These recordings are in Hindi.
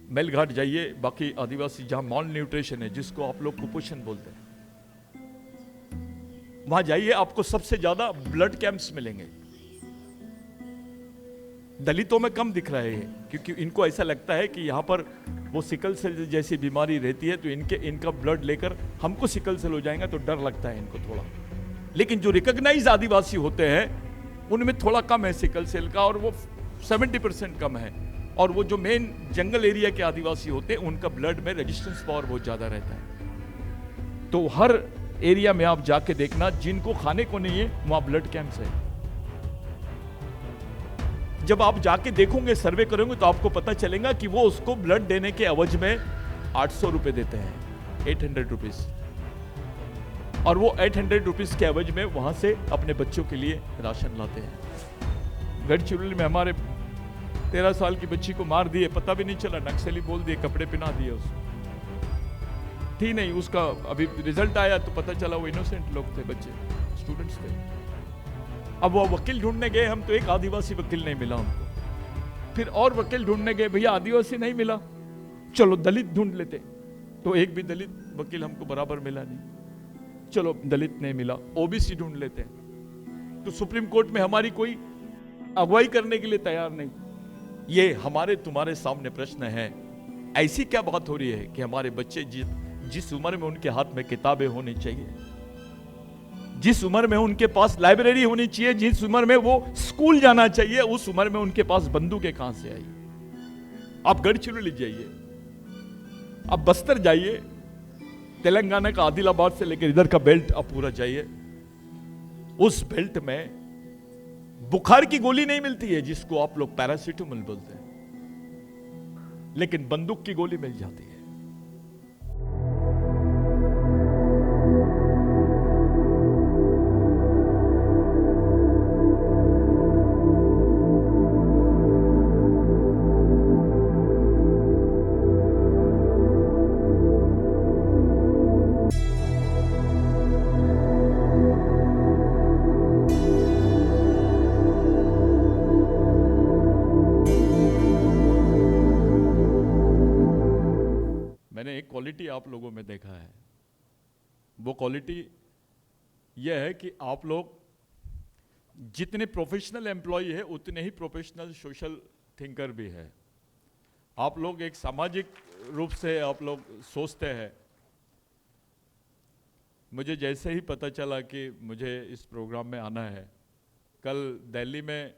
मेलघाट जाइए, बाकी आदिवासी जहां मॉल न्यूट्रिशन है, जिसको आप लोग कुपोषण बोलते हैं, वहां जाइए, आपको सबसे ज्यादा ब्लड कैंप्स मिलेंगे। दलितों में कम दिख रहे हैं, क्योंकि इनको ऐसा लगता है कि यहां पर वो सिकल सेल जैसी बीमारी रहती है, तो इनका ब्लड लेकर हमको सिकल सेल हो जाएगा, तो डर लगता है इनको थोड़ा। लेकिन जो रिकॉग्नाइज आदिवासी होते हैं उनमें थोड़ा कम है सिकल सेल का, और वो 70% कम है। और वो जो मेन जंगल एरिया के आदिवासी होते हैं उनका ब्लड में रेजिस्टेंस पावर बहुत ज्यादा रहता है। तो हर एरिया में आप जाके देखना, जिनको खाने को नहीं है वहां ब्लड कैंप्स है। जब आप जाके देखोगे, सर्वे करोगे, तो आपको पता चलेगा कि वो उसको ब्लड देने के एवज में 800 रुपए देते हैं, 800 रुपीज। और वो 800 रुपीज के एवज में वहां से अपने बच्चों के लिए राशन लाते हैं। गढ़चिरौली में हमारे 13 साल की बच्ची को मार दिए, पता भी नहीं चला, नक्सली बोल दिए, कपड़े पहना दिए उसको, थी नहीं। उसका अभी रिजल्ट आया तो पता चला वो इनोसेंट लोग थे, बच्चे, स्टूडेंट्स थे। अब वो वकील ढूंढने गए हम, तो एक आदिवासी वकील नहीं मिला हमको। फिर और वकील ढूंढने गए, भैया आदिवासी नहीं मिला, चलो दलित ढूंढ लेते। तो एक भी दलित वकील हमको बराबर मिला नहीं। चलो दलित नहीं मिला, ओबीसी ढूंढ लेते हैं। तो सुप्रीम कोर्ट में हमारी कोई अगुवाई करने के लिए तैयार नहीं। ये हमारे तुम्हारे सामने प्रश्न है। ऐसी क्या बात हो रही है कि हमारे बच्चे जिस उम्र में उनके हाथ में किताबें होनी चाहिए, जिस उम्र में उनके पास लाइब्रेरी होनी चाहिए, जिस उम्र में वो स्कूल जाना चाहिए, उस उम्र में उनके पास बंदूकें कहां से आई? आप गढ़चिरौली जाइए, आप बस्तर जाइए, तेलंगाना का आदिलाबाद से लेकर इधर का बेल्ट आप पूरा जाइए, उस बेल्ट में बुखार की गोली नहीं मिलती है, जिसको आप लोग पैरासीटामोल बोलते हैं, लेकिन बंदूक की गोली मिल जाती है। मैंने एक क्वालिटी आप लोगों में देखा है, वो क्वालिटी यह है कि आप लोग जितने प्रोफेशनल एम्प्लॉय है उतने ही प्रोफेशनल सोशल थिंकर भी है। आप लोग एक सामाजिक रूप से आप लोग सोचते हैं। मुझे जैसे ही पता चला कि मुझे इस प्रोग्राम में आना है, कल दिल्ली में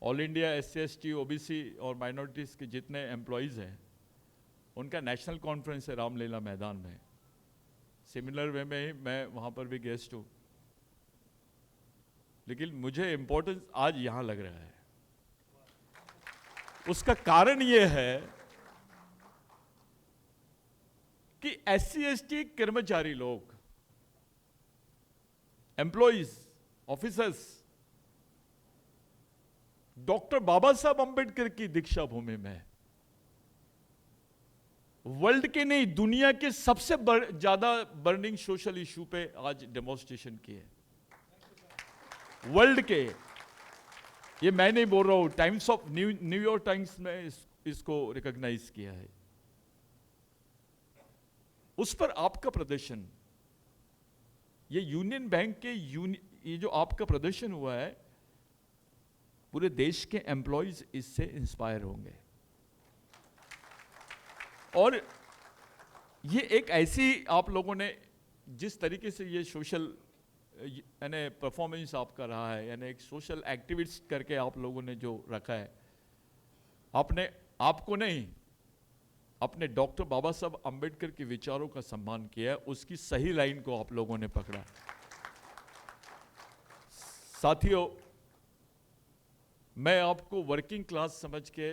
ऑल इंडिया SC/ST OBC और माइनॉरिटीज़ के जितने एम्प्लॉयज़ हैं उनका नेशनल कॉन्फ्रेंस है रामलीला मैदान में। सिमिलर वे में ही मैं वहाँ पर भी गेस्ट हूँ, लेकिन मुझे इम्पोर्टेंस आज यहाँ लग रहा है। उसका कारण ये है कि SC/ST कर्मचारी लोग, एम्प्लॉयज, ऑफिसर्स, डॉक्टर बाबा साहब अंबेडकर की दीक्षा भूमि में वर्ल्ड के नहीं, दुनिया के सबसे ज्यादा बर्निंग सोशल इशू पे आज डेमोन्स्ट्रेशन किए वर्ल्ड के। ये मैं नहीं बोल रहा हूं, टाइम्स ऑफ न्यूयॉर्क टाइम्स ने इसको रिकॉग्नाइज किया है। उस पर आपका प्रदर्शन, ये यूनियन बैंक के ये जो आपका प्रदर्शन हुआ है, पूरे देश के एम्प्लॉयज इससे इंस्पायर होंगे। और ये एक ऐसी आप लोगों ने जिस तरीके से ये सोशल यानी परफॉर्मेंस आपका रहा है, यानी एक सोशल एक्टिविस्ट करके आप लोगों ने जो रखा है, आपने आपको नहीं, अपने डॉक्टर बाबा साहब अंबेडकर के विचारों का सम्मान किया, उसकी सही लाइन को आप लोगों ने पकड़ा। साथियों, मैं आपको वर्किंग क्लास समझ के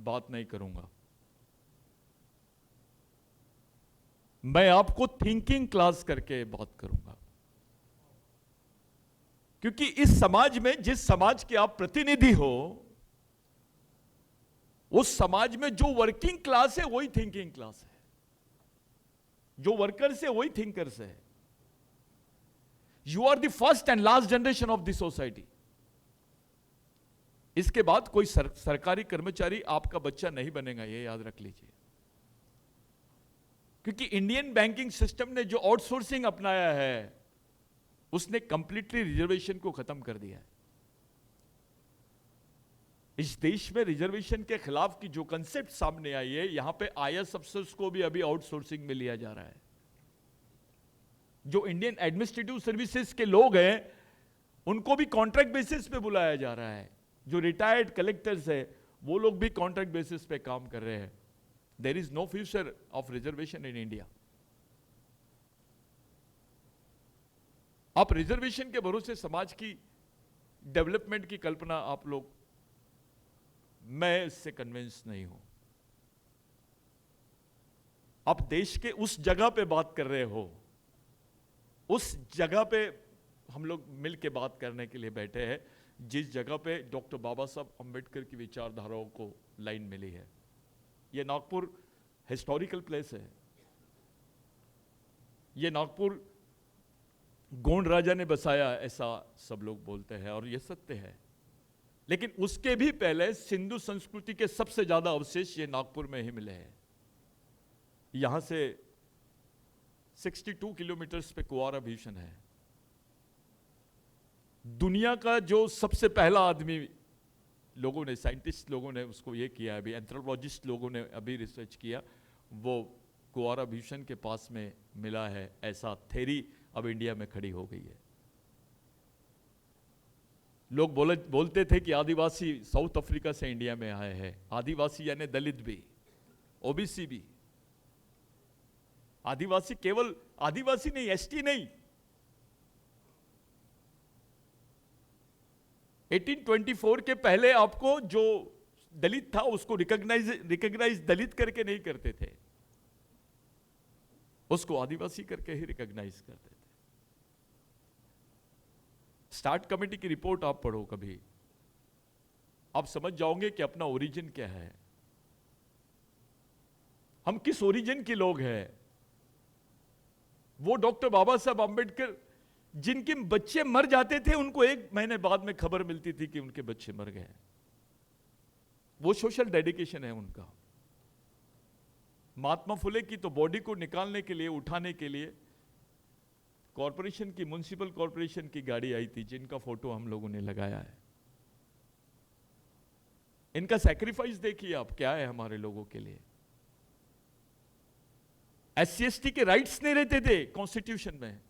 बात नहीं करूंगा, मैं आपको थिंकिंग क्लास करके बात करूंगा। क्योंकि इस समाज में, जिस समाज के आप प्रतिनिधि हो, उस समाज में जो वर्किंग क्लास है वही थिंकिंग क्लास है, जो वर्कर्स है वही थिंकर्स है। You are the first and last generation of the society. इसके बाद कोई सरकारी कर्मचारी आपका बच्चा नहीं बनेगा, ये याद रख लीजिए। क्योंकि इंडियन बैंकिंग सिस्टम ने जो आउटसोर्सिंग अपनाया है उसने कंप्लीटली रिजर्वेशन को खत्म कर दिया है। इस देश में रिजर्वेशन के खिलाफ की जो कंसेप्ट सामने आई है, यहां पे आईएएस अफसर्स को भी अभी आउटसोर्सिंग में लिया जा रहा है। जो इंडियन एडमिनिस्ट्रेटिव सर्विसेज के लोग हैं उनको भी कॉन्ट्रैक्ट बेसिस पे बुलाया जा रहा है। जो रिटायर्ड कलेक्टर्स है वो लोग भी कॉन्ट्रैक्ट बेसिस पे काम कर रहे हैं। There is no future of reservation in India. आप रिजर्वेशन के भरोसे समाज की डेवलपमेंट की कल्पना आप लोग, मैं इससे कन्विंस नहीं हूं। आप देश के उस जगह पे बात कर रहे हो, उस जगह पे हम लोग मिल के बात करने के लिए बैठे हैं जिस जगह पे डॉक्टर बाबा साहब अंबेडकर की विचारधाराओं को लाइन मिली है। ये नागपुर हिस्टोरिकल प्लेस है। ये नागपुर गोंड राजा ने बसाया, ऐसा सब लोग बोलते हैं और ये सत्य है। लेकिन उसके भी पहले सिंधु संस्कृति के सबसे ज्यादा अवशेष ये नागपुर में ही मिले हैं। यहां से 62 किलोमीटर पे कुंवारा भीषण है। दुनिया का जो सबसे पहला आदमी लोगों ने, साइंटिस्ट लोगों ने उसको ये किया, अभी एंथ्रोपोलॉजिस्ट लोगों ने अभी रिसर्च किया, वो कुंवारा भीषण के पास में मिला है। ऐसा थ्योरी अब इंडिया में खड़ी हो गई है। लोग बोलते थे कि आदिवासी साउथ अफ्रीका से इंडिया में आए हैं। आदिवासी यानी दलित भी, ओबीसी भी। आदिवासी केवल आदिवासी नहीं, एसटी नहीं। 1824 के पहले आपको जो दलित था उसको रिकॉग्नाइज दलित करके नहीं करते थे, उसको आदिवासी करके ही रिकॉग्नाइज करते थे। स्टार्ट कमेटी की रिपोर्ट आप पढ़ो कभी, आप समझ जाओगे कि अपना ओरिजिन क्या है, हम किस ओरिजिन के लोग हैं। वो डॉक्टर बाबा साहब अंबेडकर जिनके बच्चे मर जाते थे, उनको 1 महीने बाद में खबर मिलती थी कि उनके बच्चे मर गए। वो सोशल डेडिकेशन है उनका। महात्मा फुले की तो बॉडी को निकालने के लिए, उठाने के लिए कॉरपोरेशन की, म्युनिसिपल कॉरपोरेशन की गाड़ी आई थी, जिनका फोटो हम लोगों ने लगाया है। इनका सैक्रिफाइस देखिए आप, क्या है हमारे लोगों के लिए। SC ST के राइट्स नहीं रहते थे कॉन्स्टिट्यूशन में।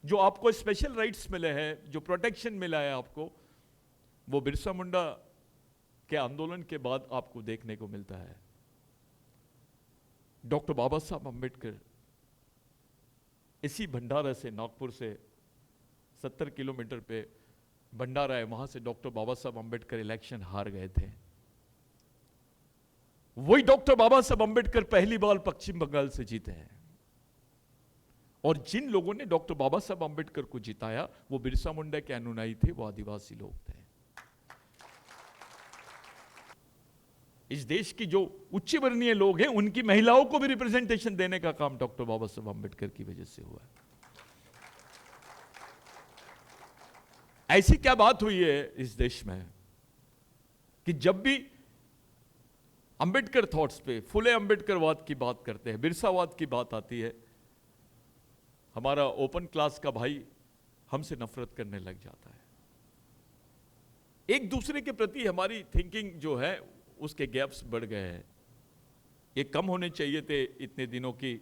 जो आपको स्पेशल राइट्स मिले हैं, जो प्रोटेक्शन मिला है आपको, वो बिरसा मुंडा के आंदोलन के बाद आपको देखने को मिलता है। डॉक्टर बाबा साहब अंबेडकर इसी भंडारा से, नागपुर से 70 किलोमीटर पे भंडारा है, वहां से डॉक्टर बाबा साहब अंबेडकर इलेक्शन हार गए थे। वही डॉक्टर बाबा साहब अंबेडकर पहली बार पश्चिम बंगाल से जीते हैं। और जिन लोगों ने डॉक्टर बाबा साहब अंबेडकर को जिताया वो बिरसा मुंडा के अनुयायी थे, वो आदिवासी लोग थे। इस देश की जो उच्च वर्णीय लोग हैं उनकी महिलाओं को भी रिप्रेजेंटेशन देने का काम डॉक्टर बाबा साहब अंबेडकर की वजह से हुआ है। ऐसी क्या बात हुई है इस देश में कि जब भी अंबेडकर थॉट्स पे, फुले अंबेडकरवाद की बात करते हैं, बिरसावाद की बात आती है, हमारा ओपन क्लास का भाई हमसे नफरत करने लग जाता है। एक दूसरे के प्रति हमारी थिंकिंग जो है उसके गैप्स बढ़ गए हैं। ये कम होने चाहिए थे, इतने दिनों की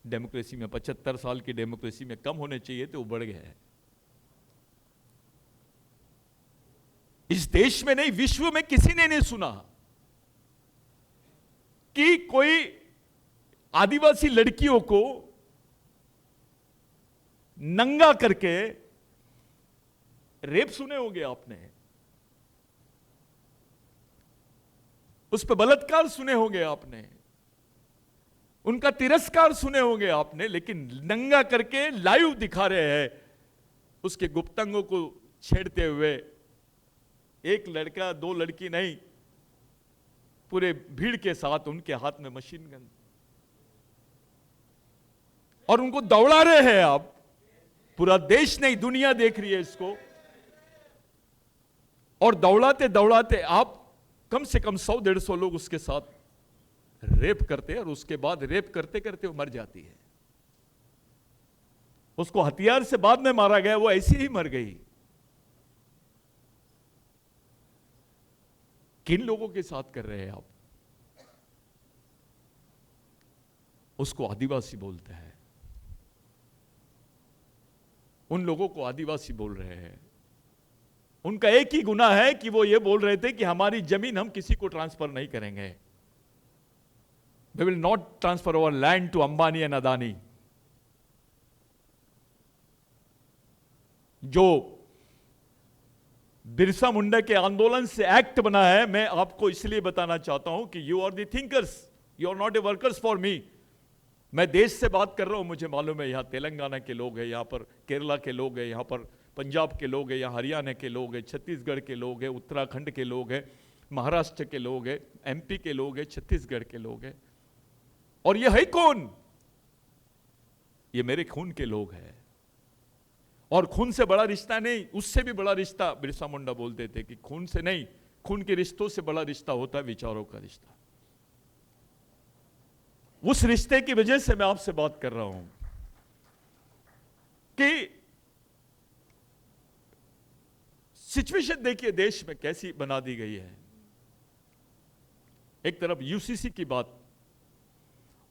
डेमोक्रेसी में, 75 साल की डेमोक्रेसी में कम होने चाहिए थे, वो बढ़ गए हैं। इस देश में नहीं, विश्व में किसी ने नहीं सुना कि कोई आदिवासी लड़कियों को नंगा करके रेप सुने होंगे आपने, उस पर बलात्कार सुने होंगे आपने, उनका तिरस्कार सुने होंगे आपने, लेकिन नंगा करके लाइव दिखा रहे हैं उसके गुप्तांगों को छेड़ते हुए। एक लड़का, 2 लड़की नहीं, पूरे भीड़ के साथ उनके हाथ में मशीन गन, और उनको दौड़ा रहे हैं आप। पूरा देश नहीं, दुनिया देख रही है इसको। और दौड़ाते दौड़ाते आप कम से कम 100-150 लोग उसके साथ रेप करते हैं और उसके बाद रेप करते करते वो मर जाती है। उसको हथियार से बाद में मारा गया, वो ऐसी ही मर गई। किन लोगों के साथ कर रहे हैं आप? उसको आदिवासी बोलते हैं, उन लोगों को आदिवासी बोल रहे हैं। उनका एक ही गुनाह है कि वो ये बोल रहे थे कि हमारी जमीन हम किसी को ट्रांसफर नहीं करेंगे। We will not transfer our land to Ambani and Adani. जो बिरसा मुंडा के आंदोलन से एक्ट बना है, मैं आपको इसलिए बताना चाहता हूं कि you are the thinkers, you are not a workers for me. मैं देश से बात कर रहा हूं, मुझे मालूम है यहां तेलंगाना के लोग हैं, यहां पर केरला के लोग हैं, यहां पर पंजाब के लोग हैं, यहां हरियाणा के लोग हैं, छत्तीसगढ़ के लोग हैं, उत्तराखंड के लोग हैं, महाराष्ट्र के लोग हैं, एमपी के लोग हैं, छत्तीसगढ़ के लोग हैं। और ये है कौन? ये मेरे खून के लोग हैं। और खून से बड़ा रिश्ता नहीं, उससे भी बड़ा रिश्ता बिरसा मुंडा बोलते थे कि खून से नहीं, खून के रिश्तों से बड़ा रिश्ता होता है विचारों का रिश्ता। उस रिश्ते की वजह से मैं आपसे बात कर रहा हूं कि सिचुएशन देखिए देश में कैसी बना दी गई है। एक तरफ यूसीसी की बात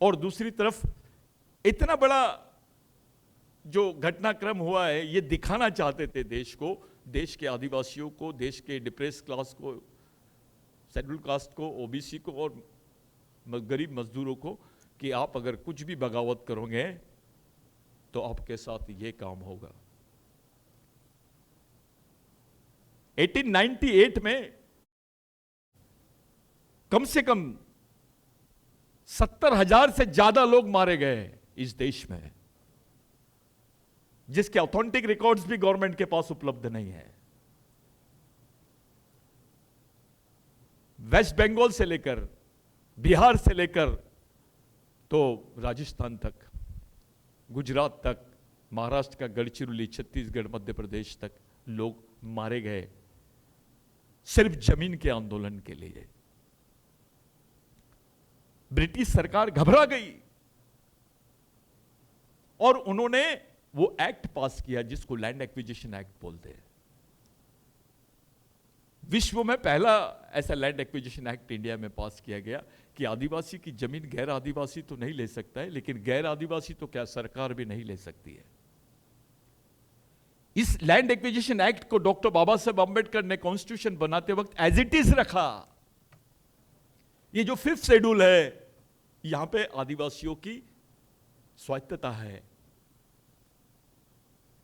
और दूसरी तरफ इतना बड़ा जो घटनाक्रम हुआ है, ये दिखाना चाहते थे देश को, देश के आदिवासियों को, देश के डिप्रेस क्लास को, शेड्यूल कास्ट को, ओबीसी को और गरीब मजदूरों को कि आप अगर कुछ भी बगावत करोगे तो आपके साथ ये काम होगा। 1898 में कम से कम 70,000 से ज्यादा लोग मारे गए इस देश में, जिसके ऑथेंटिक रिकॉर्ड्स भी गवर्नमेंट के पास उपलब्ध नहीं है। वेस्ट बंगाल से लेकर बिहार से लेकर तो राजस्थान तक, गुजरात तक, महाराष्ट्र का गढ़चिरौली, छत्तीसगढ़, मध्य प्रदेश तक लोग मारे गए सिर्फ जमीन के आंदोलन के लिए। ब्रिटिश सरकार घबरा गई और उन्होंने वो एक्ट पास किया जिसको लैंड एक्विजिशन एक्ट बोलते हैं। विश्व में पहला ऐसा लैंड एक्विजिशन एक्ट इंडिया में पास किया गया कि आदिवासी की जमीन गैर आदिवासी तो नहीं ले सकता है, लेकिन गैर आदिवासी तो क्या सरकार भी नहीं ले सकती है। इस लैंड एक्विजिशन एक्ट को डॉक्टर बाबा साहब अंबेडकर ने कॉन्स्टिट्यूशन बनाते वक्त एज इट इज रखा। ये जो 5th शेड्यूल है, यहां पे आदिवासियों की स्वायत्तता है।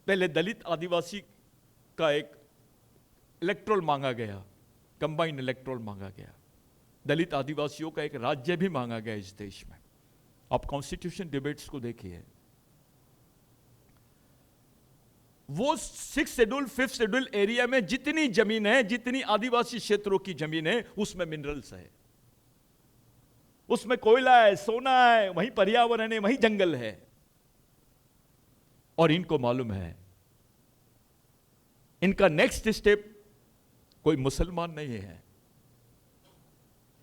पहले दलित आदिवासी का एक इलेक्ट्रोल मांगा गया, कंबाइंड इलेक्ट्रोल मांगा गया। दलित आदिवासियों का एक राज्य भी मांगा गया इस देश में। आप कॉन्स्टिट्यूशन डिबेट्स को देखिए, वो 6th schedule 5th schedule area में जितनी जमीन है, जितनी आदिवासी क्षेत्रों की जमीन है, उसमें मिनरल्स है, उसमें कोयला है, सोना है, वहीं पर्यावरण है, वहीं जंगल है। और इनको मालूम है इनका नेक्स्ट स्टेप कोई मुसलमान नहीं है,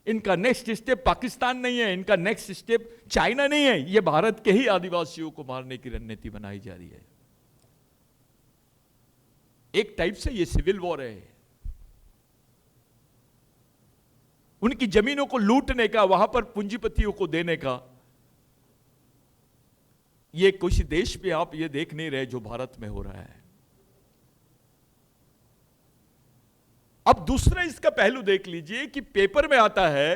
इनका नेक्स्ट स्टेप पाकिस्तान नहीं है, इनका नेक्स्ट स्टेप चाइना नहीं है। यह भारत के ही आदिवासियों को मारने की रणनीति बनाई जा रही है। एक टाइप से यह सिविल वॉर है। उनकी जमीनों को लूटने का, वहां पर पूंजीपतियों को देने का। ये किसी देश पे आप ये देख नहीं रहे जो भारत में हो रहा है। अब दूसरा इसका पहलू देख लीजिए कि पेपर में आता है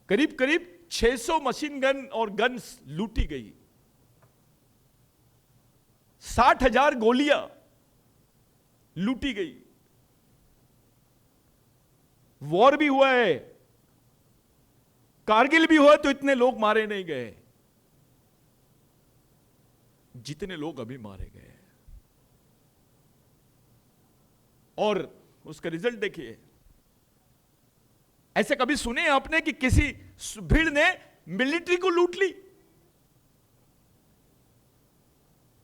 करीब करीब 600 मशीन गन और गन्स लूटी गई, 60,000 गोलियां लूटी गई। वॉर भी हुआ है, कारगिल भी हुआ तो इतने लोग मारे नहीं गए जितने लोग अभी मारे गए। और उसका रिजल्ट देखिए। ऐसे कभी सुने आपने कि किसी भीड़ ने मिलिट्री को लूट ली?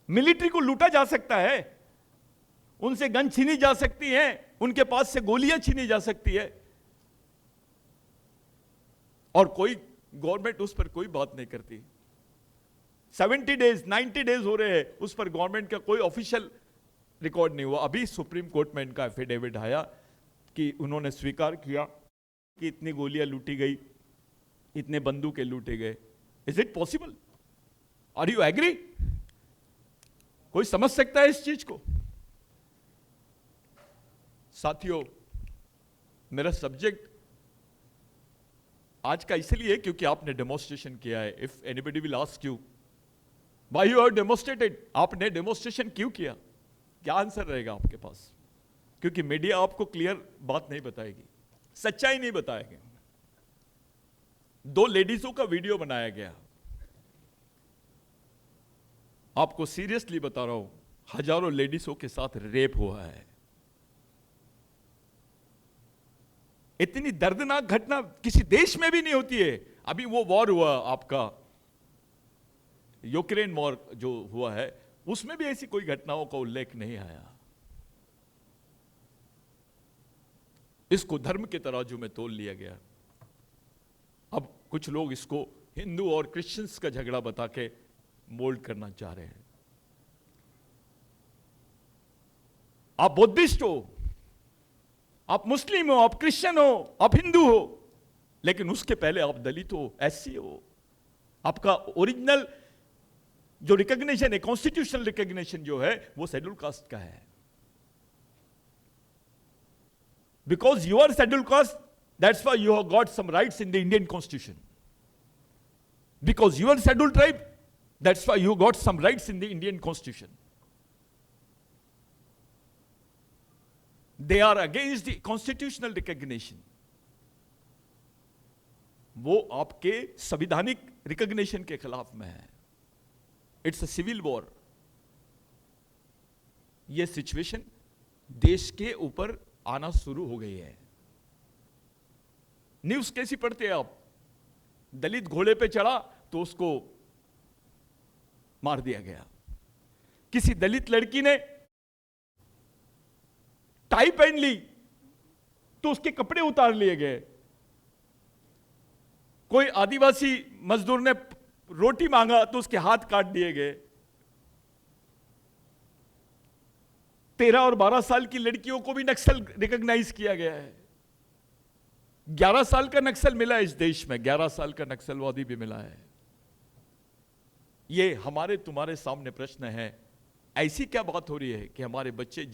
मिलिट्री को लूटा जा सकता है, उनसे गन छीनी जा सकती है, उनके पास से गोलियां छीनी जा सकती है, और कोई गवर्नमेंट उस पर कोई बात नहीं करती। 70 डेज 90 डेज हो रहे हैं, उस पर गवर्नमेंट का कोई ऑफिशियल रिकॉर्ड नहीं हुआ। अभी सुप्रीम कोर्ट में इनका एफिडेविट आया कि उन्होंने स्वीकार किया कि इतनी गोलियां लूटी गई, इतने बंदूकें लूटे गए। Is it possible? Are you agree? कोई समझ सकता है इस चीज को? साथियों, मेरा सब्जेक्ट आज का इसलिए क्योंकि आपने डेमोन्स्ट्रेशन किया है। If anybody will ask you why you have demonstrated, आपने डेमोन्स्ट्रेशन क्यों किया, क्या आंसर रहेगा आपके पास? क्योंकि मीडिया आपको क्लियर बात नहीं बताएगी, सच्चाई नहीं बताएगी। 2 लेडीजों का वीडियो बनाया गया, आपको सीरियसली बता रहा हूं, हजारों लेडीजों के साथ रेप हुआ है। इतनी दर्दनाक घटना किसी देश में भी नहीं होती है। अभी वो वॉर हुआ आपका, यूक्रेन वॉर जो हुआ है, उसमें भी ऐसी कोई घटनाओं का उल्लेख नहीं आया। इसको धर्म के तराजू में तोल लिया गया। अब कुछ लोग इसको हिंदू और क्रिश्चियंस का झगड़ा बता के मोल्ड करना चाह रहे हैं। आप बुद्धिस्ट हो, आप मुस्लिम हो, आप क्रिश्चियन हो, आप हिंदू हो, लेकिन उसके पहले आप दलित हो, एससी हो। आपका ओरिजिनल जो रिकॉग्निशन है, कॉन्स्टिट्यूशनल रिकॉग्निशन जो है, वो शेड्यूल कास्ट का है। Because you are schedule caste, that's why you have got some rights in the Indian constitution. Because you are schedule tribe, that's why you got some rights in the Indian constitution. They are against the constitutional recognition. वो आपके संविधानिक रिकॉग्निशन के खिलाफ में है। It's a civil war. ये सिचुएशन देश के ऊपर आना शुरू हो गई है। न्यूज कैसी पढ़ते हैं आप? दलित घोड़े पे चढ़ा तो उसको मार दिया गया। किसी दलित लड़की ने टाई पहन ली तो उसके कपड़े उतार लिए गए। कोई आदिवासी मजदूर ने रोटी मांगा तो उसके हाथ काट दिए गए। 13 और 12 साल की लड़कियों को भी नक्सल रिकॉग्नाइज किया गया है। 11 साल का नक्सल मिला है इस देश में, 11 साल का नक्सलवादी भी मिला है। ये हमारे तुम्हारे सामने प्रश्न है। ऐसी क्या बात हो रही है कि हमारे बच्चे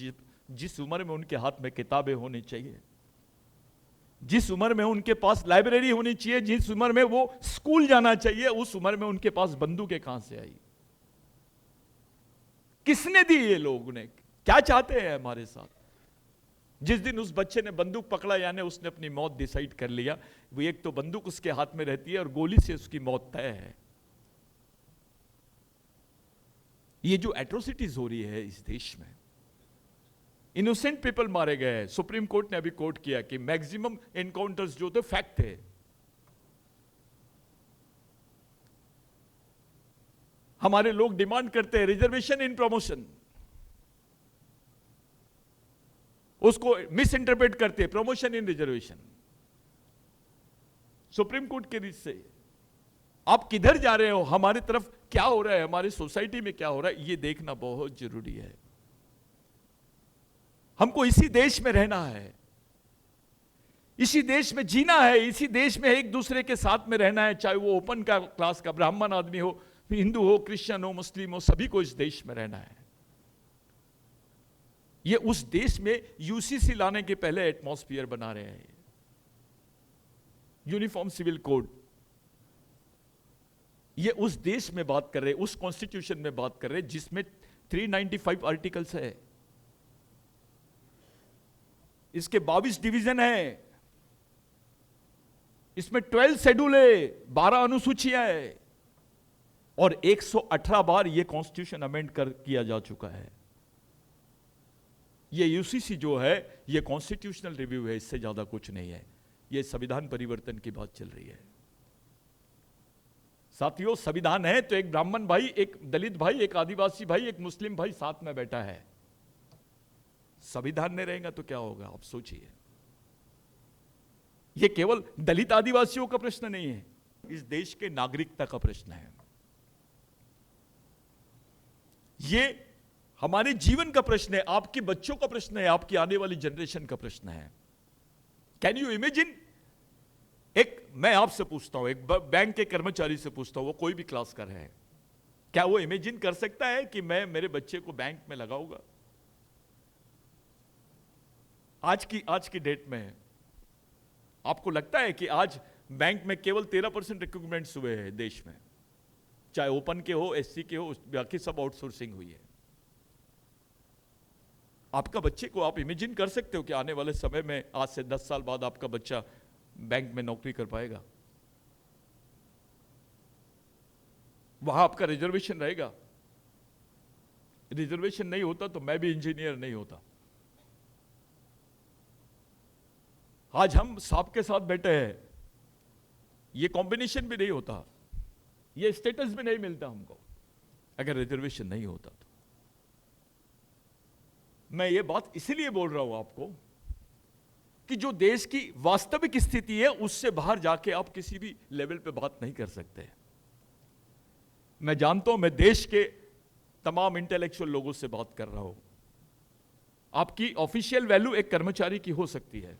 जिस उम्र में उनके हाथ में किताबें होनी चाहिए, जिस उम्र में उनके पास लाइब्रेरी होनी चाहिए, जिस उम्र में वो स्कूल जाना चाहिए, उस उम्र में उनके पास बंदूकें कहां से आई? किसने दी? ये लोग ने क्या चाहते हैं हमारे साथ? जिस दिन उस बच्चे ने बंदूक पकड़ा, यानी उसने अपनी मौत डिसाइड कर लिया। वो एक तो बंदूक उसके हाथ में रहती है और गोली से उसकी मौत तय है। ये जो एट्रोसिटीज हो रही है इस देश में, इनोसेंट पीपल मारे गए हैं। सुप्रीम कोर्ट ने अभी कोर्ट किया कि मैक्सिमम एनकाउंटर्स जो थे फैक्ट थे। हमारे लोग डिमांड करते हैं रिजर्वेशन इन प्रमोशन, उसको मिस इंटरप्रेट करते हैं प्रमोशन इन रिजर्वेशन। सुप्रीम कोर्ट के रीच से आप किधर जा रहे हो, हमारी तरफ क्या हो रहा है, हमारी सोसाइटी में क्या हो रहा है, ये देखना बहुत जरूरी है। हमको इसी देश में रहना है, इसी देश में जीना है, इसी देश में एक दूसरे के साथ में रहना है। चाहे वो ओपन का क्लास का ब्राह्मण आदमी हो, हिंदू हो, क्रिश्चियन हो, मुस्लिम हो, सभी को इस देश में रहना है। ये उस देश में यूसीसी लाने के पहले एटमॉस्फेयर बना रहे हैं। यूनिफॉर्म सिविल कोड, ये उस देश में बात कर रहे हैं, उस कॉन्स्टिट्यूशन में बात कर रहे हैं जिसमें 395 आर्टिकल्स है। इसके 22 डिवीजन है, इसमें 12 शेड्यूल है, 12 अनुसूचियां है, और 118 बार यह कॉन्स्टिट्यूशन अमेंड किया जा चुका है। ये यूसीसी जो है ये कॉन्स्टिट्यूशनल रिव्यू है, इससे ज्यादा कुछ नहीं है। ये संविधान परिवर्तन की बात चल रही है। साथियों, संविधान है तो एक ब्राह्मण भाई, एक दलित भाई, एक आदिवासी भाई, एक मुस्लिम भाई साथ में बैठा है। संविधान नहीं रहेगा तो क्या होगा, आप सोचिए। यह केवल दलित आदिवासियों का प्रश्न नहीं है, इस देश के नागरिकता का प्रश्न है। यह हमारे जीवन का प्रश्न है, आपके बच्चों का प्रश्न है, आपकी आने वाली जनरेशन का प्रश्न है। कैन यू इमेजिन, मैं आपसे पूछता हूं, एक बैंक के कर्मचारी से पूछता हूं, वो कोई भी क्लास का है, क्या वो इमेजिन कर सकता है कि मैं मेरे बच्चे को बैंक में लगाऊंगा? आज की डेट में आपको लगता है कि आज बैंक में केवल 13% रिक्रूटमेंट्स हुए हैं देश में, चाहे ओपन के हो, एससी के हो, बाकी सब आउटसोर्सिंग हुई है। आपका बच्चे को आप इमेजिन कर सकते हो कि आने वाले समय में, आज से 10 साल बाद आपका बच्चा बैंक में नौकरी कर पाएगा? वहां आपका रिजर्वेशन रहेगा। रिजर्वेशन नहीं होता तो मैं भी इंजीनियर नहीं होता। आज हम सांप के साथ बैठे हैं, ये कॉम्बिनेशन भी नहीं होता, ये स्टेटस भी नहीं मिलता हमको अगर रिजर्वेशन नहीं होता तो। मैं ये बात इसलिए बोल रहा हूं आपको कि जो देश की वास्तविक स्थिति है उससे बाहर जाके आप किसी भी लेवल पे बात नहीं कर सकते। मैं जानता हूं, मैं देश के तमाम इंटेलेक्चुअल लोगों से बात कर रहा हूं। आपकी ऑफिशियल वैल्यू एक कर्मचारी की हो सकती है।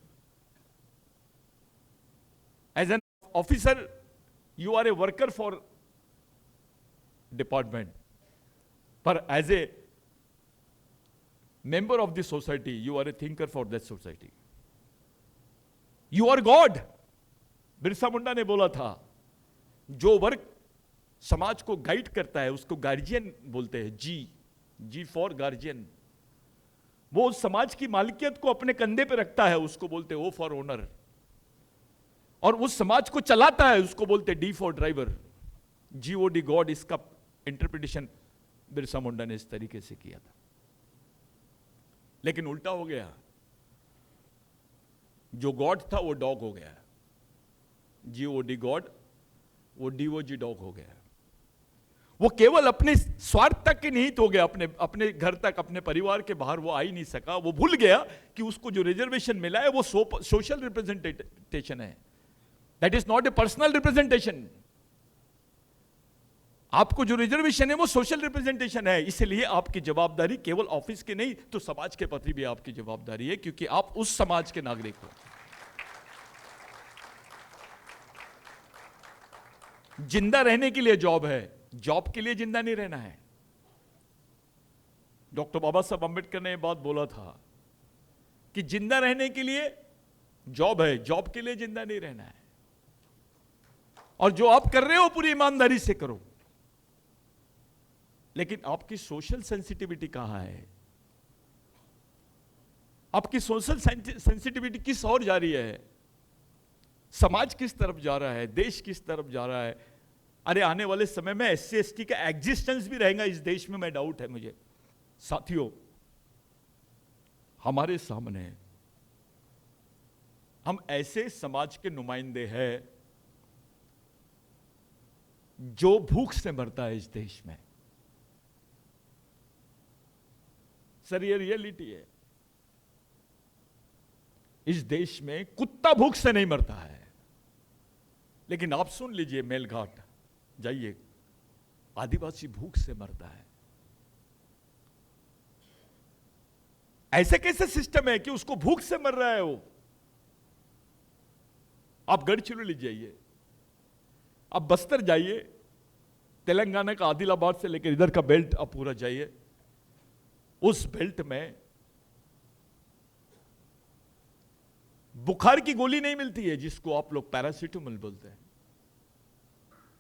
As an officer you are a worker for department, पर as a member of the society you are a thinker for that society, you are God। Birsa Munda ने बोला था, जो वर्ग समाज को गाइड करता है उसको गार्जियन बोलते हैं। जी फॉर गार्जियन। वो उस समाज की मालिकियत को अपने कंधे पे रखता है, उसको बोलते हैं ओ फॉर ओनर। और उस समाज को चलाता है, उसको बोलते हैं D for driver. GOD God, इसका इंटरप्रिटेशन बिरसा मुंडा ने इस तरीके से किया था। लेकिन उल्टा हो गया, जो गॉड था वो डॉग हो गया। GOD गॉड, वो DOG डॉग हो गया। वो केवल अपने स्वार्थ तक ही निहित हो गया, अपने घर तक, अपने परिवार के बाहर वो आ ही नहीं सका। वो भूल गया कि उसको जो रिजर्वेशन मिला है वो सोशल रिप्रेजेंटेशन है, that is not a personal representation. आपको जो रिजर्वेशन है वो सोशल रिप्रेजेंटेशन है। इसलिए आपकी जवाबदारी केवल ऑफिस की नहीं तो समाज के प्रति भी आपकी जवाबदारी है, क्योंकि आप उस समाज के नागरिक हो। जिंदा रहने के लिए जॉब है, जॉब के लिए जिंदा नहीं रहना है। डॉक्टर बाबा साहब अंबेडकर ने यह बात बोला था कि जिंदा रहने के लिए जॉब है, जॉब के लिए जिंदा नहीं रहना है। और जो आप कर रहे हो पूरी ईमानदारी से करो, लेकिन आपकी सोशल सेंसिटिविटी कहां है? आपकी सोशल सेंसिटिविटी किस ओर जा रही है? समाज किस तरफ जा रहा है? देश किस तरफ जा रहा है? अरे आने वाले समय में SC ST का एग्जिस्टेंस भी रहेगा इस देश में, मैं डाउट है मुझे। साथियों, हमारे सामने हम ऐसे समाज के नुमाइंदे हैं जो भूख से मरता है इस देश में। सर, ये रियलिटी है। इस देश में कुत्ता भूख से नहीं मरता है, लेकिन आप सुन लीजिए, मेलघाट जाइए, आदिवासी भूख से मरता है। ऐसे कैसे सिस्टम है कि उसको भूख से मर रहा है वो? आप गढ़चिरौली जाइए, आप बस्तर जाइए, तेलंगाना का आदिलाबाद से लेकर इधर का बेल्ट आप पूरा जाइए, उस बेल्ट में बुखार की गोली नहीं मिलती है जिसको आप लोग पैरासीटामोल बोलते हैं,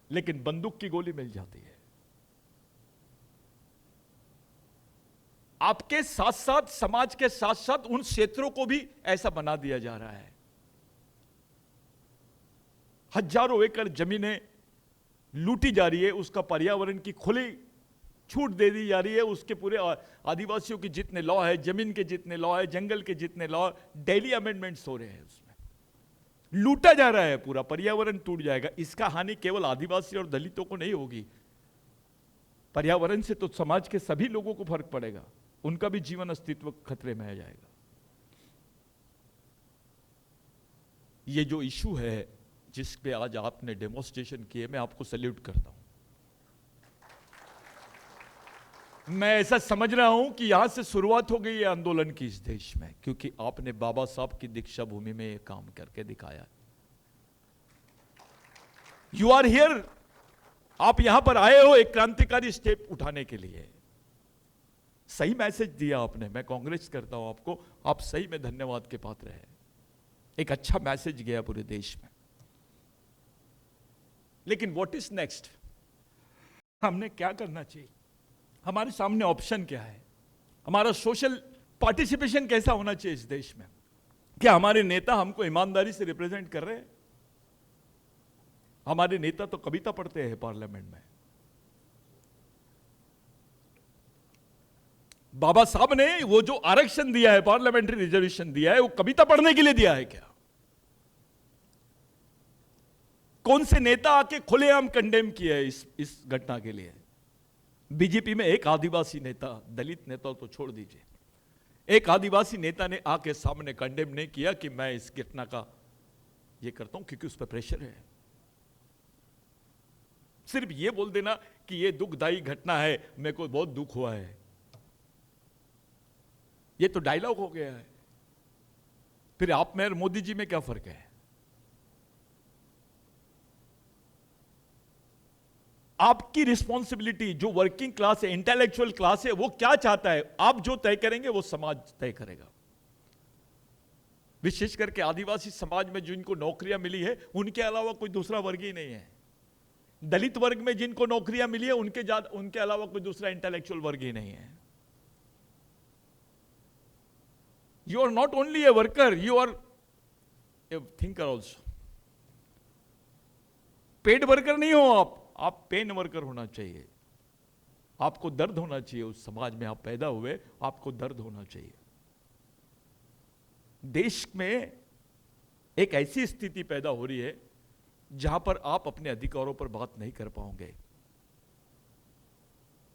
लेकिन बंदूक की गोली मिल जाती है। आपके साथ साथ, समाज के साथ साथ उन क्षेत्रों को भी ऐसा बना दिया जा रहा है। हजारों एकड़ जमीनें लूटी जा रही है, उसका पर्यावरण की खुली छूट दे दी जा रही है। उसके पूरे आदिवासियों के जितने लॉ है, जमीन के जितने लॉ है, जंगल के जितने लॉ, डेली अमेंडमेंट्स हो रहे हैं, उसमें लूटा जा रहा है, पूरा पर्यावरण टूट जाएगा। इसका हानि केवल आदिवासी और दलितों को नहीं होगी, पर्यावरण से तो समाज के सभी लोगों को फर्क पड़ेगा। उनका भी जीवन अस्तित्व खतरे में आ जाएगा। ये जो इशू है जिस पे आज आपने डेमोन्स्ट्रेशन किए, मैं आपको सैल्यूट करता हूं। मैं ऐसा समझ रहा हूं कि यहां से शुरुआत हो गई है आंदोलन की इस देश में, क्योंकि आपने बाबा साहब की दीक्षा भूमि में ये काम करके दिखाया। यू आर हियर, आप यहां पर आए हो एक क्रांतिकारी स्टेप उठाने के लिए। सही मैसेज दिया आपने, मैं कांग्रेस करता हूं आपको, आप सही में धन्यवाद के पात्र हैं। एक अच्छा मैसेज गया पूरे देश में। लेकिन व्हाट इज नेक्स्ट? हमने क्या करना चाहिए? हमारे सामने ऑप्शन क्या है? हमारा सोशल पार्टिसिपेशन कैसा होना चाहिए इस देश में? क्या हमारे नेता हमको ईमानदारी से रिप्रेजेंट कर रहे हैं? हमारे नेता तो कविता पढ़ते हैं पार्लियामेंट में। बाबा साहब ने वो जो आरक्षण दिया है, पार्लियामेंट्री रिजर्वेशन दिया है, वो कविता पढ़ने के लिए दिया है क्या? कौन से नेता आके खुलेआम कंडेम किया है इस घटना के लिए? बीजेपी में एक आदिवासी नेता, दलित नेता तो छोड़ दीजिए, एक आदिवासी नेता ने आके सामने कंडेम नहीं किया कि मैं इस घटना का ये करता हूं क्योंकि उस पर प्रेशर है। सिर्फ ये बोल देना कि ये दुखदायी घटना है, मेरे को बहुत दुख हुआ है, ये तो डायलॉग हो गया है। फिर आप में और मोदी जी में क्या फर्क है? आपकी रिस्पॉन्सिबिलिटी, जो वर्किंग क्लास है, इंटेलेक्चुअल क्लास है, वो क्या चाहता है, आप जो तय करेंगे वो समाज तय करेगा। विशेष करके आदिवासी समाज में जिनको नौकरियां मिली है, उनके अलावा कोई दूसरा वर्ग ही नहीं है। दलित वर्ग में जिनको नौकरियां मिली है, उनके अलावा कोई दूसरा इंटेलेक्चुअल वर्ग ही नहीं है। You are not only a worker, you are a thinker also. Paid worker नहीं हो आप पेन वर्कर होना चाहिए। आपको दर्द होना चाहिए, उस समाज में आप पैदा हुए, आपको दर्द होना चाहिए। देश में एक ऐसी स्थिति पैदा हो रही है जहां पर आप अपने अधिकारों पर बात नहीं कर पाओगे।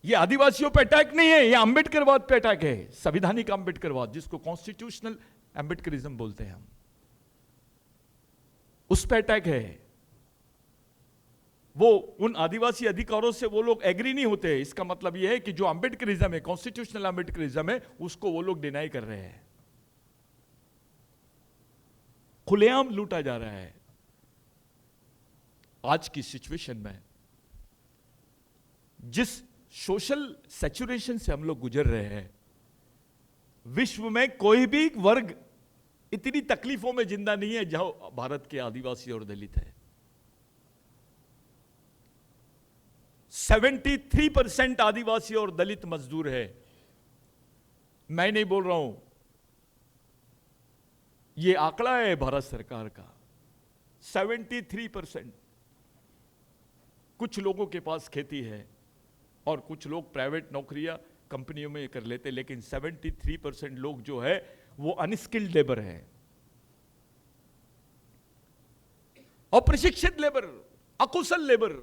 ये आदिवासियों पे अटैक नहीं है, ये अंबेडकरवाद पे अटैक है, संवैधानिक अंबेडकरवाद, जिसको कॉन्स्टिट्यूशनल अंबेडकरिज्म बोलते हैं हम, उस पे अटैक है। वो उन आदिवासी अधिकारों से वो लोग एग्री नहीं होते। इसका मतलब ये है कि जो अंबेडकरिज्म है, कॉन्स्टिट्यूशनल अंबेडकरिज्म है, उसको वो लोग डिनाई कर रहे हैं। खुलेआम लूटा जा रहा है। आज की सिचुएशन में जिस सोशल सैचुरेशन से हम लोग गुजर रहे हैं, विश्व में कोई भी वर्ग इतनी तकलीफों में जिंदा नहीं है जहां भारत के आदिवासी और दलित है। 73% आदिवासी और दलित मजदूर है। मैं नहीं बोल रहा हूं, यह आंकड़ा है भारत सरकार का। 73%। कुछ लोगों के पास खेती है और कुछ लोग प्राइवेट नौकरियां कंपनियों में कर लेते, लेकिन 73% लोग जो है वो अनस्किल्ड लेबर है, अप्रशिक्षित लेबर, अकुशल लेबर।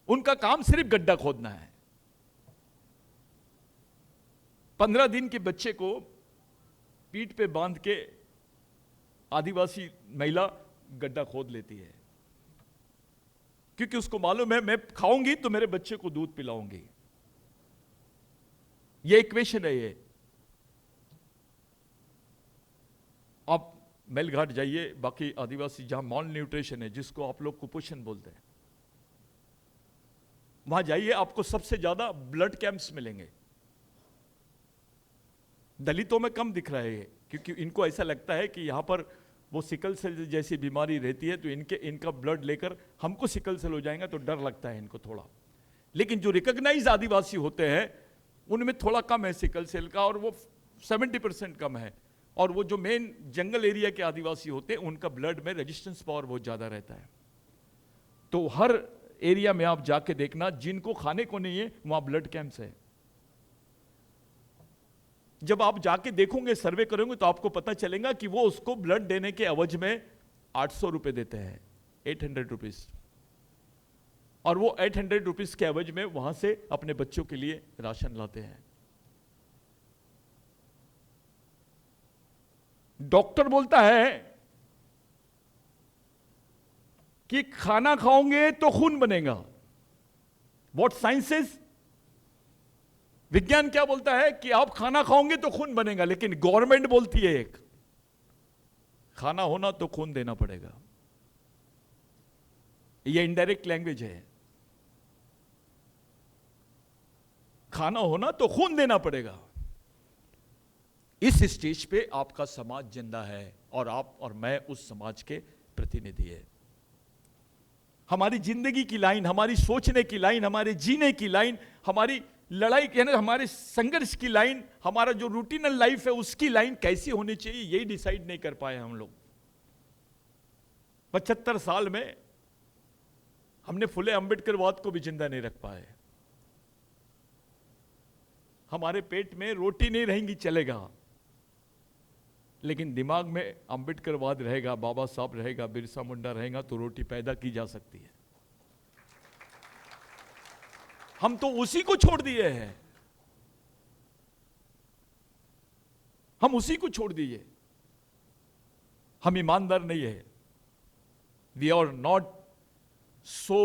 उनका काम सिर्फ गड्ढा खोदना है। 15 दिन के बच्चे को पीठ पे बांध के आदिवासी महिला गड्ढा खोद लेती है, क्योंकि उसको मालूम है मैं खाऊंगी तो मेरे बच्चे को दूध पिलाऊंगी। ये इक्वेशन है। ये आप मेलघाट जाइए, बाकी आदिवासी जहां मॉल न्यूट्रिशन है, जिसको आप लोग कुपोषण बोलते हैं, वहां जाइए, आपको सबसे ज्यादा ब्लड कैंप्स मिलेंगे। दलितों में कम दिख रहा है ये, क्योंकि इनको ऐसा लगता है कि यहां पर वो सिकल सेल जैसी बीमारी रहती है, तो इनका ब्लड लेकर हमको सिकल सेल हो जाएगा तो डर लगता है इनको थोड़ा। लेकिन जो रिकॉग्नाइज आदिवासी होते हैं उनमें थोड़ा कम है सिकल सेल का, और वो 70% कम है। और वो जो मेन जंगल एरिया के आदिवासी होते हैं उनका ब्लड में रेजिस्टेंस पावर बहुत ज्यादा रहता है। तो हर एरिया में आप जाके देखना, जिनको खाने को नहीं है वहां ब्लड कैंप्स है। जब आप जाके देखोगे, सर्वे करोगे, तो आपको पता चलेगा कि वो उसको ब्लड देने के एवज में 800 रुपए देते हैं, 800 रुपीज। और वो 800 रुपीज के एवज में वहां से अपने बच्चों के लिए राशन लाते हैं। डॉक्टर बोलता है कि खाना खाओगे तो खून बनेगा। What science is? विज्ञान क्या बोलता है कि आप खाना खाओगे तो खून बनेगा, लेकिन गवर्नमेंट बोलती है एक, खाना होना तो खून देना पड़ेगा। ये इनडायरेक्ट लैंग्वेज है। खाना होना तो खून देना पड़ेगा। इस स्टेज पे आपका समाज जिंदा है और आप और मैं उस समाज के प्रतिनिधि है। हमारी जिंदगी की लाइन, हमारी सोचने की लाइन, हमारे जीने की लाइन, हमारी लड़ाई यानी हमारे संघर्ष की लाइन, हमारा जो रूटीनल लाइफ है उसकी लाइन कैसी होनी चाहिए, यही डिसाइड नहीं कर पाए हम लोग। 75 साल में हमने फुले अंबेडकरवाद को भी जिंदा नहीं रख पाए। हमारे पेट में रोटी नहीं रहेंगी चलेगा, लेकिन दिमाग में अंबेडकरवाद रहेगा, बाबा साहब रहेगा, बिरसा मुंडा रहेगा, तो रोटी पैदा की जा सकती है। हम तो उसी को छोड़ दिए हैं, हम उसी को छोड़ दिए। हम ईमानदार नहीं है। We are not so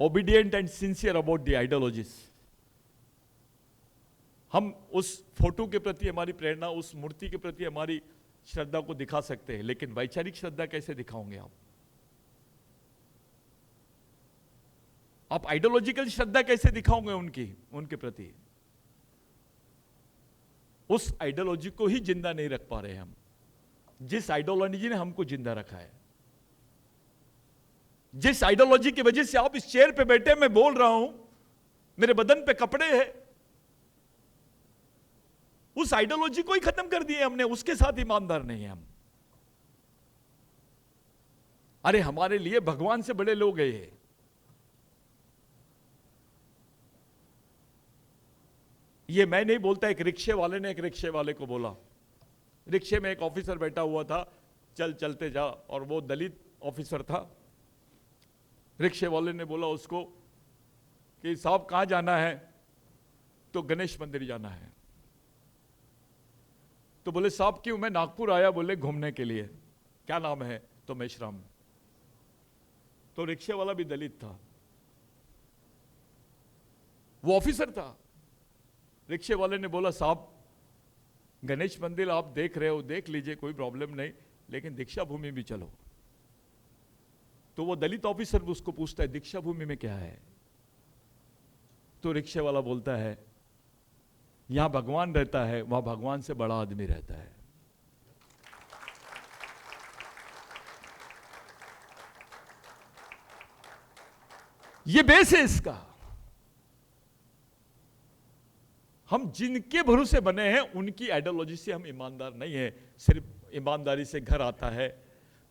obedient and sincere about the ideologies. हम उस फोटो के प्रति हमारी प्रेरणा, उस मूर्ति के प्रति हमारी श्रद्धा को दिखा सकते हैं, लेकिन वैचारिक श्रद्धा कैसे दिखाओगे आप? आप आइडियोलॉजिकल श्रद्धा कैसे दिखाओगे उनके प्रति? उस आइडियोलॉजी को ही जिंदा नहीं रख पा रहे हम, जिस आइडियोलॉजी ने हमको जिंदा रखा है। जिस आइडियोलॉजी की वजह से आप इस चेयर पे बैठे, मैं बोल रहा हूं, मेरे बदन पे कपड़े हैं, उस आइडियोलॉजी को ही खत्म कर दिए हमने, उसके साथ ईमानदार नहीं है हम। अरे हमारे लिए भगवान से बड़े लोग हैं ये। ये मैं नहीं बोलता, एक रिक्शे वाले ने एक रिक्शे वाले को बोला। रिक्शे में एक ऑफिसर बैठा हुआ था, चलते जा, और वो दलित ऑफिसर था। रिक्शे वाले ने बोला उसको कि साहब कहां जाना है? तो गणेश मंदिर जाना है। तो बोले साहब क्यों? मैं नागपुर आया, बोले घूमने के लिए। क्या नाम है? तो मेश्राम। तो रिक्शे वाला भी दलित था, वो ऑफिसर था। रिक्शे वाले ने बोला साहब गणेश मंदिर आप देख रहे हो, देख लीजिए, कोई प्रॉब्लम नहीं, लेकिन दीक्षा भूमि भी चलो। तो वो दलित ऑफिसर उसको पूछता है दीक्षा भूमि में क्या है? तो रिक्शे वाला बोलता है यहां भगवान रहता है, वहां भगवान से बड़ा आदमी रहता है। ये बेस है इसका। हम जिनके भरोसे बने हैं उनकी आइडियोलॉजी से हम ईमानदार नहीं है। सिर्फ ईमानदारी से घर आता है,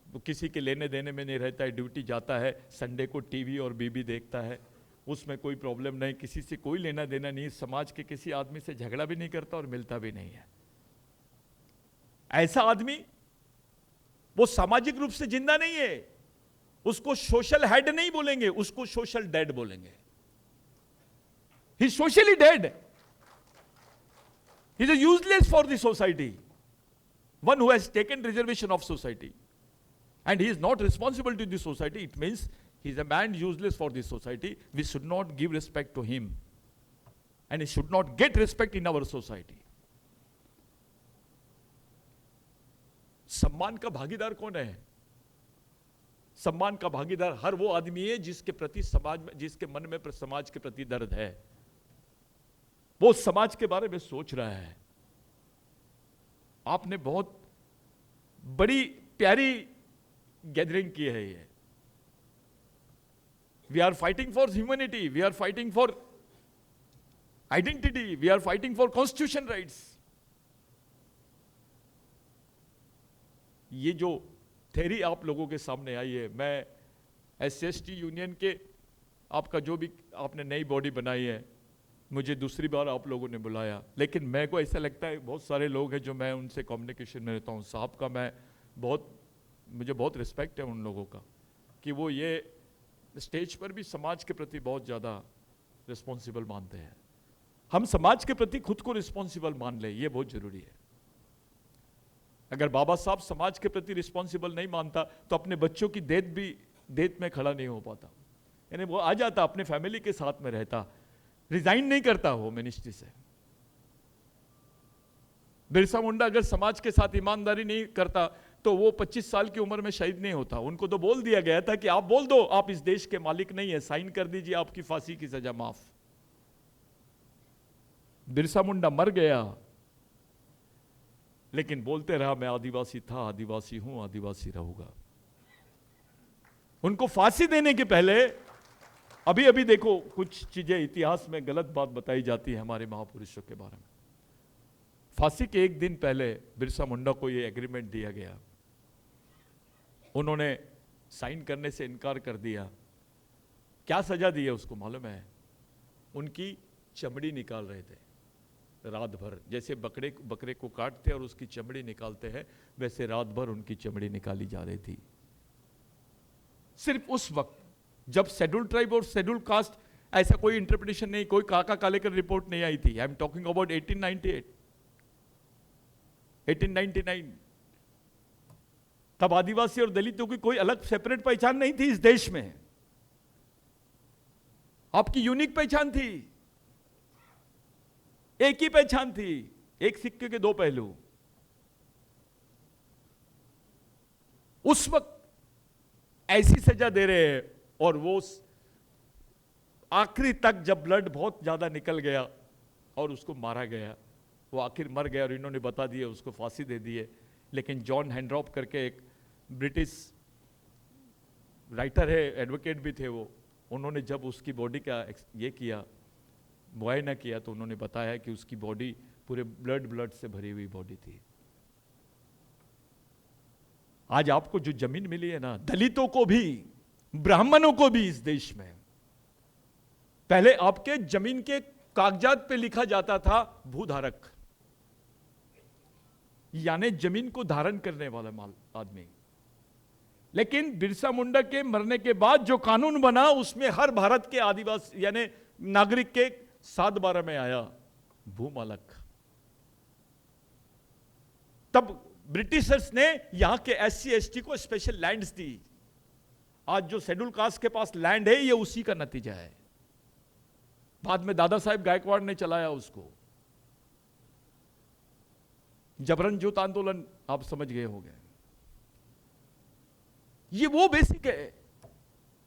वो किसी के लेने देने में नहीं रहता है, ड्यूटी जाता है, संडे को टीवी और बीबी देखता है, उसमें कोई प्रॉब्लम नहीं, किसी से कोई लेना देना नहीं, समाज के किसी आदमी से झगड़ा भी नहीं करता और मिलता भी नहीं है। ऐसा आदमी वो सामाजिक रूप से जिंदा नहीं है। उसको सोशल हेड नहीं बोलेंगे, उसको सोशल डेड बोलेंगे। He socially dead. He is useless for the society. One who has taken reservation of society. And he is not responsible to the society. It means he is a man useless for the society. We should not give respect to him. And he should not get respect in our society. सम्मान का भागीदार कौन है? सम्मान का भागीदार हर वो आदमी है जिसके प्रति समाज में, जिसके मन में समाज के प्रति दर्द है, वो समाज के बारे में सोच रहा है। आपने बहुत बड़ी प्यारी गैदरिंग की है ये। We are fighting for humanity, we are fighting for identity, we are fighting for constitution rights. ये जो थ्योरी आप लोगों के सामने आई है, मैं SC/ST यूनियन के आपका जो भी आपने नई बॉडी बनाई है, मुझे दूसरी बार आप लोगों ने बुलाया, लेकिन मेरे को ऐसा लगता है बहुत सारे लोग हैं जो मैं उनसे कम्युनिकेशन में रहता हूँ, साहब का मुझे बहुत रिस्पेक्ट है उन लोगों का कि वो ये स्टेज पर भी समाज के प्रति बहुत ज़्यादा रिस्पॉन्सिबल मानते हैं। हम समाज के प्रति खुद को रिस्पॉन्सिबल मान लें, ये बहुत ज़रूरी है। अगर बाबा साहब समाज के प्रति रिस्पॉन्सिबल नहीं मानता तो अपने बच्चों की डेथ में खड़ा नहीं हो पाता। यानी वो आ जाता, अपने फैमिली के साथ में रहता, रिजाइन नहीं करता वो मिनिस्ट्री से। बिरसा मुंडा अगर समाज के साथ ईमानदारी नहीं करता तो वो 25 साल की उम्र में शहीद नहीं होता। उनको तो बोल दिया गया था कि आप बोल दो आप इस देश के मालिक नहीं है, साइन कर दीजिए, आपकी फांसी की सजा माफ। बिरसा मुंडा मर गया, लेकिन बोलते रहा मैं आदिवासी था, आदिवासी हूं, आदिवासी रहूंगा। उनको फांसी देने के पहले अभी अभी देखो कुछ चीजें इतिहास में गलत बात बताई जाती है हमारे महापुरुषों के बारे में। फांसी के एक दिन पहले बिरसा मुंडा को यह एग्रीमेंट दिया गया, उन्होंने साइन करने से इनकार कर दिया। क्या सजा दी है उसको मालूम है? उनकी चमड़ी निकाल रहे थे रात भर, जैसे बकरे को काटते और उसकी चमड़ी निकालते हैं वैसे रात भर उनकी चमड़ी निकाली जा रही थी। सिर्फ उस वक्त जब शेड्यूल ट्राइब और शेड्यूल कास्ट, ऐसा कोई इंटरप्रिटेशन नहीं, कोई काका कालेकर रिपोर्ट नहीं आई थी। I am talking about 1898 1899। तब आदिवासी और दलितों की कोई अलग सेपरेट पहचान नहीं थी इस देश में, आपकी यूनिक पहचान थी, एक ही पहचान थी, एक सिक्के के दो पहलू। उस वक्त ऐसी सजा दे रहे हैं और वो आखिरी तक जब ब्लड बहुत ज्यादा निकल गया और उसको मारा गया, वो आखिर मर गया और इन्होंने बता दिया, उसको फांसी दे दी है। लेकिन जॉन हेनरॉप करके एक ब्रिटिश राइटर है, एडवोकेट भी थे वो, उन्होंने जब उसकी बॉडी का ये किया, मुआयना किया, तो उन्होंने बताया कि उसकी बॉडी पूरे ब्लड से भरी हुई बॉडी थी। आज आपको जो जमीन मिली है ना, दलितों को भी ब्राह्मणों को भी इस देश में, पहले आपके जमीन के कागजात पे लिखा जाता था भूधारक, यानी जमीन को धारण करने वाला माल आदमी। लेकिन बिरसा मुंडा के मरने के बाद जो कानून बना उसमें हर भारत के आदिवासी यानी नागरिक के 7/12 में आया भूमालक। तब ब्रिटिशर्स ने यहां के SC ST को स्पेशल लैंड्स दी। आज जो शेड्यूल कास्ट के पास लैंड है ये उसी का नतीजा है। बाद में दादा साहेब गायकवाड़ ने चलाया उसको। जबरन जोत आंदोलन आप समझ गए होंगे। ये वो बेसिक है।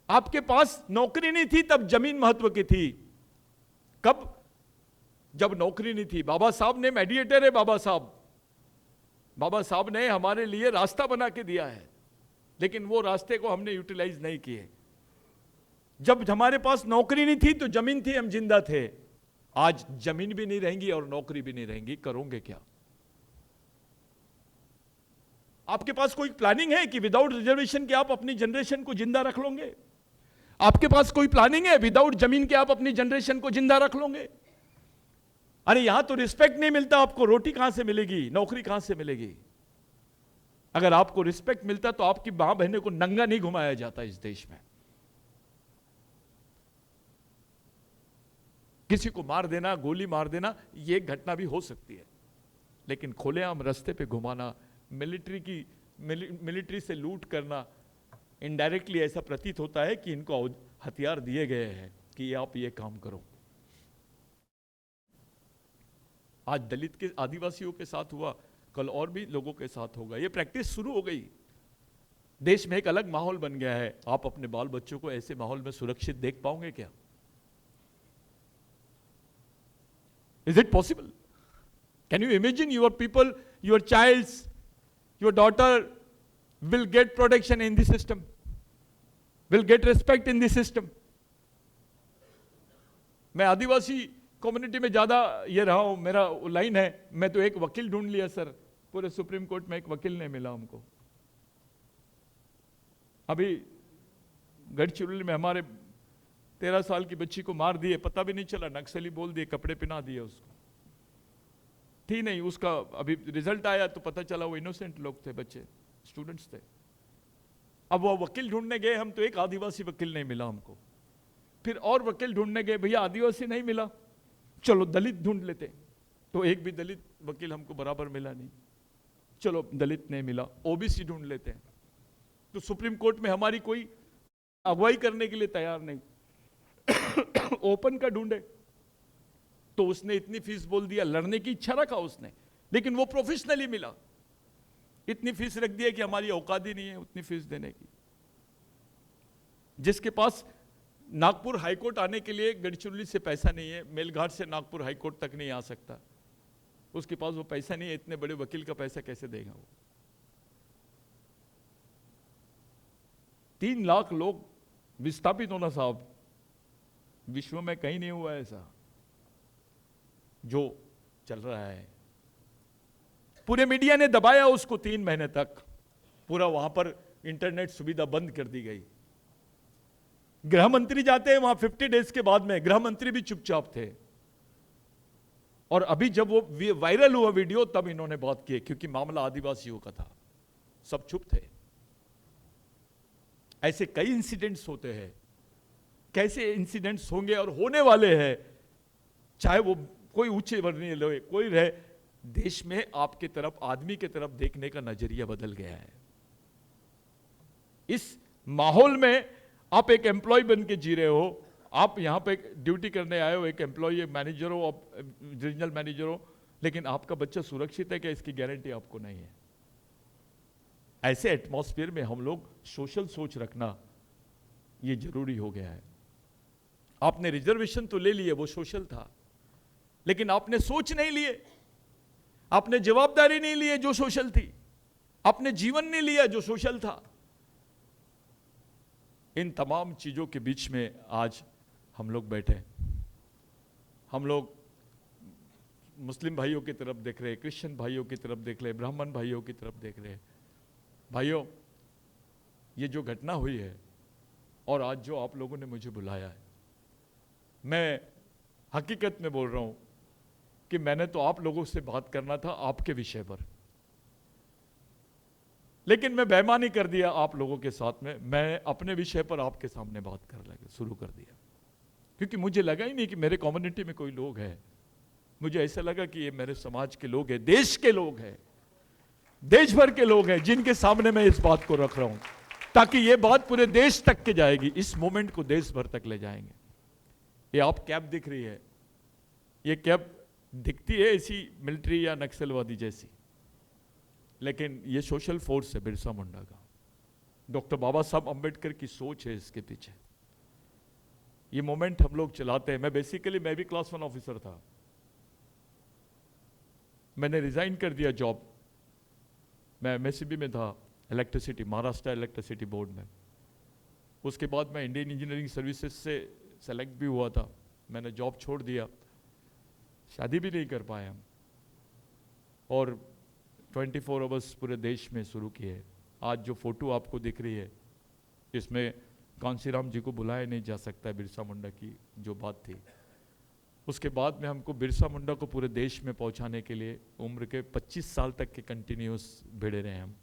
आपके पास नौकरी नहीं थी तब जमीन महत्व की थी। कब? जब नौकरी नहीं थी। बाबा साहब ने मेडिएटर है, बाबा साहब ने हमारे लिए रास्ता बना के दिया है, लेकिन वो रास्ते को हमने यूटिलाइज नहीं किए। जब हमारे पास नौकरी नहीं थी तो जमीन थी, हम जिंदा थे। आज जमीन भी नहीं रहेंगी और नौकरी भी नहीं रहेंगी, करोगे क्या? आपके पास कोई प्लानिंग है कि विदाउट रिजर्वेशन के आप अपनी जनरेशन को जिंदा रख लोगे? आपके पास कोई प्लानिंग है विदाउट जमीन के आप अपनी जनरेशन को जिंदा रख लोगे? अरे यहां तो रिस्पेक्ट नहीं मिलता आपको, रोटी कहां से मिलेगी, नौकरी कहां से मिलेगी? अगर आपको रिस्पेक्ट मिलता तो आपकी मां बहनों को नंगा नहीं घुमाया जाता इस देश में। किसी को मार देना, गोली मार देना, यह घटना भी हो सकती है, लेकिन खुलेआम रास्ते पे घुमाना, मिलिट्री से लूट करना, इनडायरेक्टली ऐसा प्रतीत होता है कि इनको हथियार दिए गए हैं कि आप ये काम करो। आज दलित के आदिवासियों के साथ हुआ, कल और भी लोगों के साथ होगा। ये प्रैक्टिस शुरू हो गई। देश में एक अलग माहौल बन गया है। आप अपने बाल बच्चों को ऐसे माहौल में सुरक्षित देख पाओगे क्या? Is it possible? Can you imagine your people, your childs, your daughter will get protection in the system, will get respect in the system? मैं आदिवासी कम्युनिटी में ज्यादा ये रहा हूं, मेरा लाइन है, मैं तो एक वकील ढूंढ लिया सर, पूरे सुप्रीम कोर्ट में एक वकील नहीं मिला हमको। अभी गढ़चिरौली में हमारे 13 साल की बच्ची को मार दिए, पता भी नहीं चला, नक्सली बोल दिए, कपड़े पहना दिए उसको, थी नहीं। उसका अभी रिजल्ट आया तो पता चला वो इनोसेंट लोग थे, बच्चे, स्टूडेंट्स थे। अब वो वकील ढूंढने गए हम, तो एक आदिवासी वकील नहीं मिला हमको। फिर और वकील ढूंढने गए, भैया आदिवासी नहीं मिला, चलो दलित ढूंढ लेते, तो एक भी दलित वकील हमको बराबर मिला नहीं। चलो दलित नहीं मिला, ओबीसी ढूंढ लेते हैं। तो सुप्रीम कोर्ट में हमारी कोई अगुवाई करने के लिए तैयार नहीं, ओपन का ढूंढे। तो उसने इतनी फीस बोल दिया, लड़ने की इच्छा रखा उसने, लेकिन वो प्रोफेशनली मिला। इतनी फीस रख दिया कि हमारी औकात ही नहीं है उतनी फीस देने की। जिसके पास नागपुर हाईकोर्ट आने के लिए गढ़चिरौली से पैसा नहीं है, मेलघाट से नागपुर हाईकोर्ट तक नहीं आ सकता, उसके पास वो पैसा नहीं है, इतने बड़े वकील का पैसा कैसे देगा वो? 3 लाख लोग विस्थापित होना साहब, विश्व में कहीं नहीं हुआ ऐसा जो चल रहा है। पूरे मीडिया ने दबाया उसको 3 महीने तक, पूरा वहां पर इंटरनेट सुविधा बंद कर दी गई। गृह मंत्री जाते हैं वहां 50 डेज के बाद में, गृह मंत्री भी चुपचाप थे। और अभी जब वो वायरल हुआ वीडियो तब इन्होंने बात की, क्योंकि मामला आदिवासियों का था, सब चुप थे। ऐसे कई इंसिडेंट्स होते हैं, कैसे इंसिडेंट्स होंगे और होने वाले हैं, चाहे वो कोई ऊंचे वर्णीय लोग कोई रहे। देश में आपके तरफ, आदमी के तरफ देखने का नजरिया बदल गया है। इस माहौल में आप एक एम्प्लॉय बन के जी रहे हो, आप यहां पे ड्यूटी करने आए हो, एक एम्प्लॉय, मैनेजर हो, रीजनल मैनेजर हो, लेकिन आपका बच्चा सुरक्षित है क्या, इसकी गारंटी आपको नहीं है। ऐसे एटमॉस्फेयर में हम लोग सोशल सोच रखना ये जरूरी हो गया है। आपने रिजर्वेशन तो ले लिए, वो सोशल था, लेकिन आपने सोच नहीं लिए, आपने जवाबदारी नहीं ली जो सोशल थी, आपने जीवन नहीं लिया जो सोशल था। इन तमाम चीजों के बीच में आज हम लोग बैठे। हम लोग मुस्लिम भाइयों की तरफ देख रहे, क्रिश्चियन भाइयों की तरफ देख रहे, ब्राह्मण भाइयों की तरफ देख रहे। भाइयों, ये जो घटना हुई है और आज जो आप लोगों ने मुझे बुलाया है, मैं हकीकत में बोल रहा हूं कि मैंने तो आप लोगों से बात करना था आपके विषय पर, लेकिन मैं बेईमानी कर दिया आप लोगों के साथ में। मैं अपने विषय पर आपके सामने बात कर शुरू कर दिया, क्योंकि मुझे लगा ही नहीं कि मेरे कम्युनिटी में कोई लोग हैं। मुझे ऐसा लगा कि ये मेरे समाज के लोग हैं, देश के लोग हैं, देश भर के लोग हैं, जिनके सामने मैं इस बात को रख रहा हूं, ताकि ये बात पूरे देश तक के जाएगी, इस मोमेंट को देश भर तक ले जाएंगे। ये आप कैप दिख रही है, ये कैप दिखती है ऐसी मिलिट्री या नक्सलवादी जैसी, लेकिन ये सोशल फोर्स है बिरसा मुंडा का। डॉक्टर बाबा साहब अंबेडकर की सोच है इसके पीछे। ये मोमेंट हम लोग चलाते हैं। मैं भी क्लास 1 ऑफिसर था, मैंने रिजाइन कर दिया जॉब। मैं एमएससीबी में था, इलेक्ट्रिसिटी, महाराष्ट्र इलेक्ट्रिसिटी बोर्ड में। उसके बाद मैं इंडियन इंजीनियरिंग सर्विसेज से सेलेक्ट भी हुआ था, मैंने जॉब छोड़ दिया, शादी भी नहीं कर पाया, और 24 आवर्स पूरे देश में शुरू किए। आज जो फोटो आपको दिख रही है, इसमें कांसीराम जी को बुलाया नहीं जा सकता है, बिरसा मुंडा की जो बात थी। उसके बाद में हमको बिरसा मुंडा को पूरे देश में पहुंचाने के लिए उम्र के 25 साल तक के कंटिन्यूस भिड़े रहे हम।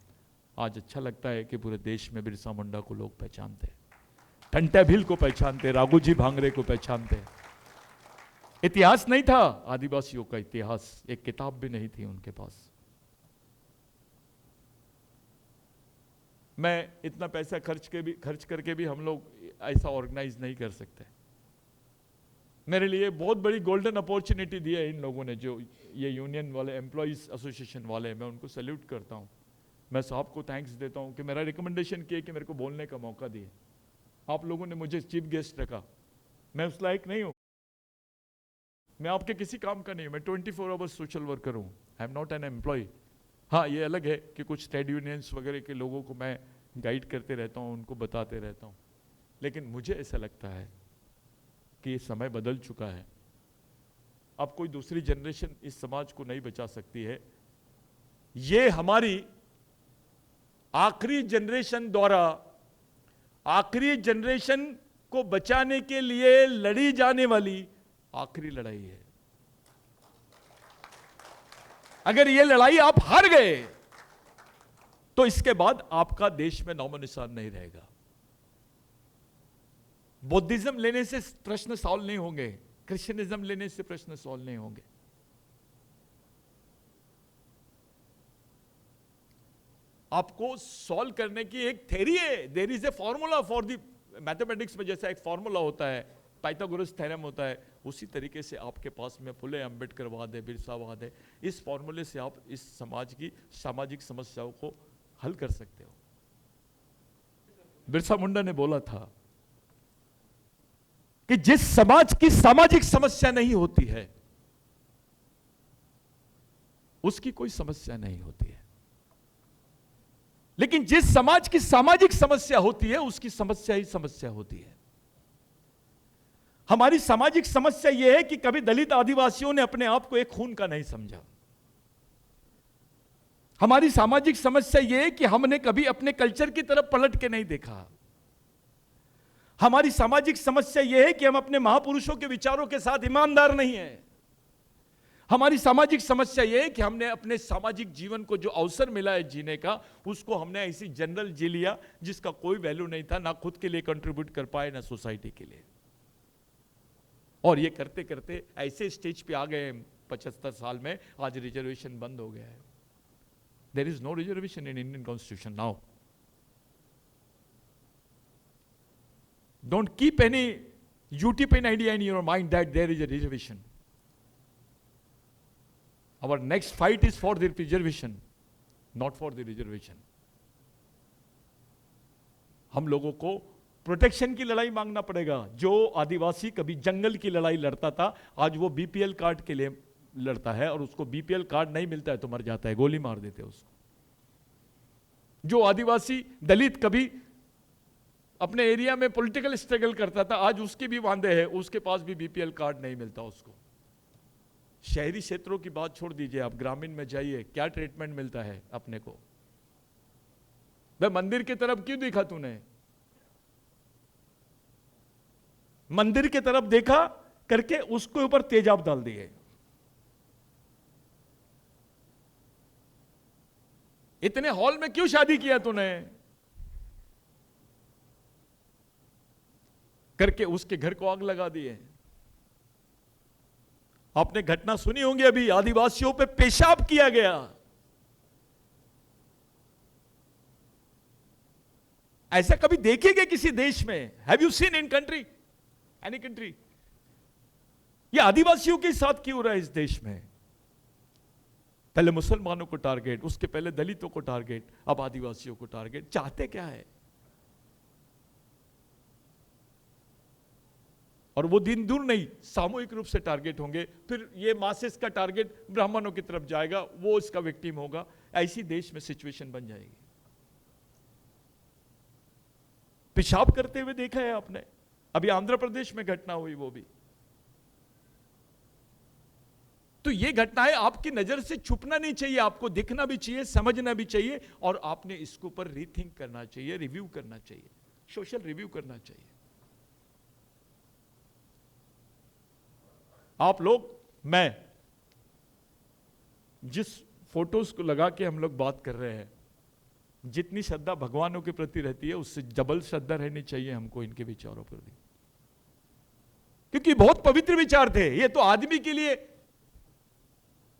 आज अच्छा लगता है कि पूरे देश में बिरसा मुंडा को लोग पहचानते, टंटा भील को पहचानते, राघोजी भांगरे को पहचानते। इतिहास नहीं था आदिवासियों का, इतिहास एक किताब भी नहीं थी उनके पास। मैं इतना पैसा खर्च करके भी हम लोग ऐसा ऑर्गेनाइज नहीं कर सकते। मेरे लिए बहुत बड़ी गोल्डन अपॉर्चुनिटी दी है इन लोगों ने, जो ये यूनियन वाले, एम्प्लॉइज एसोसिएशन वाले, मैं उनको सैल्यूट करता हूँ। मैं साहब को थैंक्स देता हूँ कि मेरा रिकमेंडेशन किए कि मेरे को बोलने का मौका दिए। आप लोगों ने मुझे चीफ गेस्ट रखा, मैं उस लायक नहीं हूँ, मैं आपके किसी काम का नहीं हूँ, मैं 24 आवर्स सोशल वर्कर हूँ, I am not an employ. हाँ, ये अलग है कि कुछ ट्रेड यूनियंस वगैरह के लोगों को मैं गाइड करते रहता हूँ, उनको बताते रहता हूँ, लेकिन मुझे ऐसा लगता है कि ये समय बदल चुका है। अब कोई दूसरी जनरेशन इस समाज को नहीं बचा सकती है। ये हमारी आखिरी जनरेशन द्वारा, आखिरी जनरेशन को बचाने के लिए लड़ी जाने वाली आखिरी लड़ाई है। अगर ये लड़ाई आप हार गए तो इसके बाद आपका देश में नामो निशान नहीं रहेगा। बौद्धिज्म लेने से प्रश्न सॉल्व नहीं होंगे, क्रिश्चियनिज्म लेने से प्रश्न सॉल्व नहीं होंगे। आपको सॉल्व करने की एक थ्योरी है, there is a formula for the mathematics में जैसा एक फॉर्मूला होता है, पाइथागोरस थ्योरम होता है, उसी तरीके से आपके पास में फुले अंबेडकरवाद है, बिरसावाद है। इस फॉर्मूले से आप इस समाज की सामाजिक समस्याओं को हल कर सकते हो। बिरसा मुंडा ने बोला था कि जिस समाज की सामाजिक समस्या नहीं होती है उसकी कोई समस्या नहीं होती है, लेकिन जिस समाज की सामाजिक समस्या होती है उसकी समस्या ही समस्या होती है। हमारी सामाजिक समस्या यह है कि कभी दलित आदिवासियों ने अपने आप को एक खून का नहीं समझा। हमारी सामाजिक समस्या यह है कि हमने कभी अपने कल्चर की तरफ पलट के नहीं देखा। हमारी सामाजिक समस्या यह है कि हम अपने महापुरुषों के विचारों के साथ ईमानदार नहीं हैं। हमारी सामाजिक समस्या यह है कि हमने अपने सामाजिक जीवन को जो अवसर मिला है जीने का, उसको हमने ऐसी जनरल जी लिया जिसका कोई वैल्यू नहीं था, ना खुद के लिए कंट्रीब्यूट कर पाए ना सोसाइटी के लिए। और ये करते करते ऐसे स्टेज पे आ गए 75 साल में, आज रिजर्वेशन बंद हो गया है। There is no reservation in Indian constitution now. Don't keep any utopian idea in your mind that there is a reservation. Our next fight is for the preservation, not for the reservation. हम लोगों को प्रोटेक्शन की लड़ाई मांगना पड़ेगा। जो आदिवासी कभी जंगल की लड़ाई लड़ता था, आज वो बीपीएल कार्ड के लिए लड़ता है, और उसको बीपीएल कार्ड नहीं मिलता है तो मर जाता है, गोली मार देते हैं उसको। जो आदिवासी दलित कभी अपने एरिया में पॉलिटिकल स्ट्रगल करता था, आज उसके भी वांदे हैं, उसके पास भी बीपीएल कार्ड नहीं मिलता उसको। शहरी क्षेत्रों की बात छोड़ दीजिए, आप ग्रामीण में जाइए, क्या ट्रीटमेंट मिलता है अपने को। भाई मंदिर की तरफ क्यों देखा तूने? मंदिर की तरफ देखा करके उसके ऊपर तेजाब डाल दिए। इतने हॉल में क्यों शादी किया तूने करके उसके घर को आग लगा दिए। आपने घटना सुनी होंगी, अभी आदिवासियों पे पेशाब किया गया। ऐसा कभी देखेंगे किसी देश में? Have you seen in country, any country? ये आदिवासियों के साथ क्यों हो रहा है इस देश में? पहले मुसलमानों को टारगेट, उसके पहले दलितों को टारगेट, अब आदिवासियों को टारगेट। चाहते क्या है? और वो दिन दूर नहीं, सामूहिक रूप से टारगेट होंगे। फिर ये मासेस का टारगेट ब्राह्मणों की तरफ जाएगा, वो इसका विक्टिम होगा। ऐसी देश में सिचुएशन बन जाएगी। पेशाब करते हुए देखा है आपने, अभी आंध्र प्रदेश में घटना हुई वो भी। तो ये घटनाएं आपकी नजर से छुपना नहीं चाहिए, आपको दिखना भी चाहिए, समझना भी चाहिए, और आपने इसके ऊपर रीथिंक करना चाहिए, रिव्यू करना चाहिए, सोशल रिव्यू करना चाहिए। आप लोग, मैं जिस फोटोज को लगा के हम लोग बात कर रहे हैं, जितनी श्रद्धा भगवानों के प्रति रहती है उससे डबल श्रद्धा रहनी चाहिए हमको इनके विचारों पर भी, क्योंकि बहुत पवित्र विचार थे। ये तो आदमी के लिए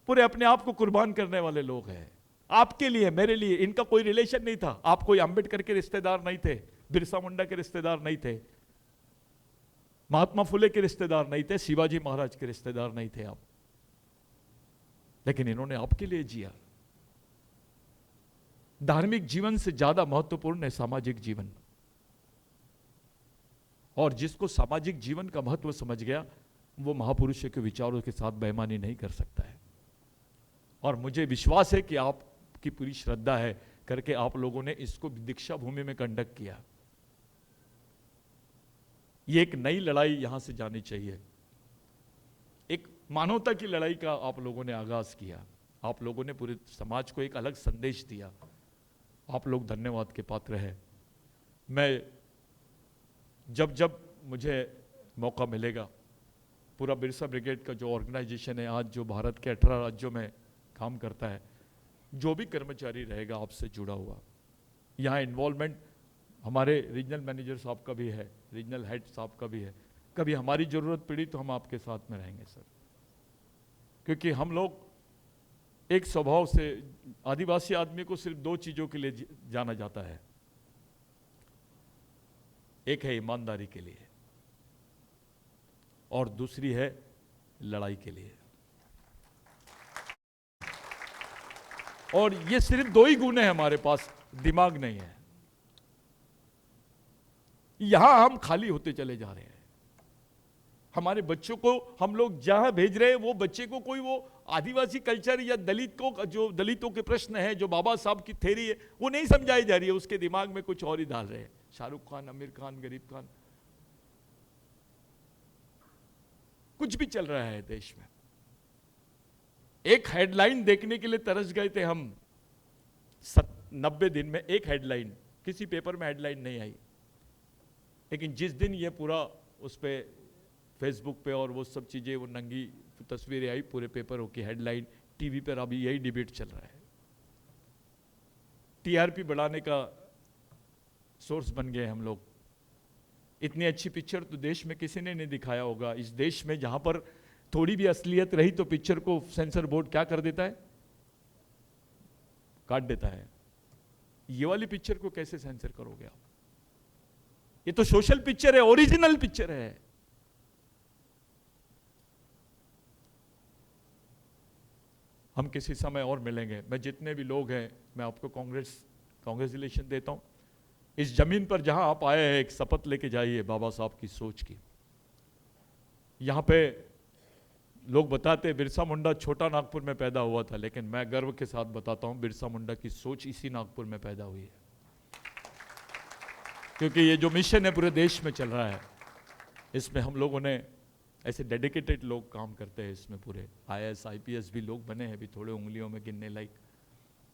पूरे अपने आप को कुर्बान करने वाले लोग हैं। आपके लिए, मेरे लिए इनका कोई रिलेशन नहीं था। आप कोई अंबेडकर के रिश्तेदार नहीं थे, बिरसा मुंडा के रिश्तेदार नहीं थे, महात्मा फुले के रिश्तेदार नहीं थे, शिवाजी महाराज के रिश्तेदार नहीं थे आप, लेकिन इन्होंने आपके लिए जिया। धार्मिक जीवन से ज्यादा महत्वपूर्ण है सामाजिक जीवन, और जिसको सामाजिक जीवन का महत्व समझ गया वो महापुरुषों के विचारों के साथ बेईमानी नहीं कर सकता है। और मुझे विश्वास है कि आपकी पूरी श्रद्धा है करके आप लोगों ने इसको दीक्षा भूमि में कंडक्ट किया। ये एक नई लड़ाई यहां से जानी चाहिए, एक मानवता की लड़ाई का आप लोगों ने आगाज किया। आप लोगों ने पूरे समाज को एक अलग संदेश दिया। आप लोग धन्यवाद के पात्र हैं। मैं जब जब मुझे मौका मिलेगा, पूरा बिरसा ब्रिगेड का जो ऑर्गेनाइजेशन है आज, जो भारत के 18 राज्यों में काम करता है, जो भी कर्मचारी रहेगा आपसे जुड़ा हुआ, यहाँ इन्वॉल्वमेंट हमारे रीजनल मैनेजर साहब का भी है, रीजनल हेड साहब का भी है। कभी हमारी जरूरत पड़ी तो हम आपके साथ में रहेंगे सर, क्योंकि हम लोग एक स्वभाव से आदिवासी आदमी को सिर्फ दो चीजों के लिए जाना जाता है। एक है ईमानदारी के लिए और दूसरी है लड़ाई के लिए। और ये सिर्फ दो ही गुण है हमारे पास, दिमाग नहीं है। यहां हम खाली होते चले जा रहे हैं। हमारे बच्चों को हम लोग जहां भेज रहे हैं, वो बच्चे को कोई वो आदिवासी कल्चर या दलित को, जो दलितों के प्रश्न है, जो बाबा साहब की थ्योरी है, वो नहीं समझाई जा रही है। उसके दिमाग में कुछ और ही डाल रहे हैं। शाहरुख खान, आमिर खान, गरीब खान, कुछ भी चल रहा है देश में। एक हेडलाइन देखने के लिए तरस गए थे हम 90 दिन में। एक हेडलाइन, किसी पेपर में हेडलाइन नहीं आई, लेकिन जिस दिन ये पूरा उस पर फेसबुक पे और वो सब चीज़ें, वो नंगी तस्वीरें आई, पूरे पेपरों की हेडलाइन, टीवी पर अभी यही डिबेट चल रहा है। टीआरपी बढ़ाने का सोर्स बन गए हम लोग। इतनी अच्छी पिक्चर तो देश में किसी ने नहीं दिखाया होगा। इस देश में जहां पर थोड़ी भी असलियत रही तो पिक्चर को सेंसर बोर्ड क्या कर देता है, काट देता है। ये वाली पिक्चर को कैसे सेंसर करोगे आप? ये तो सोशल पिक्चर है, ओरिजिनल पिक्चर है। हम किसी समय और मिलेंगे। मैं जितने भी लोग हैं, मैं आपको कांग्रेचुलेशन देता हूं। इस जमीन पर जहां आप आए हैं, एक शपथ लेके जाइए बाबा साहब की सोच की। यहां पे लोग बताते बिरसा मुंडा छोटा नागपुर में पैदा हुआ था, लेकिन मैं गर्व के साथ बताता हूं बिरसा मुंडा की सोच इसी नागपुर में पैदा हुई है। क्योंकि ये जो मिशन है पूरे देश में चल रहा है, इसमें हम लोगों ने ऐसे डेडिकेटेड लोग काम करते हैं। इसमें पूरे IAS IPS भी लोग बने हैं, अभी थोड़े उंगलियों में गिनने लायक,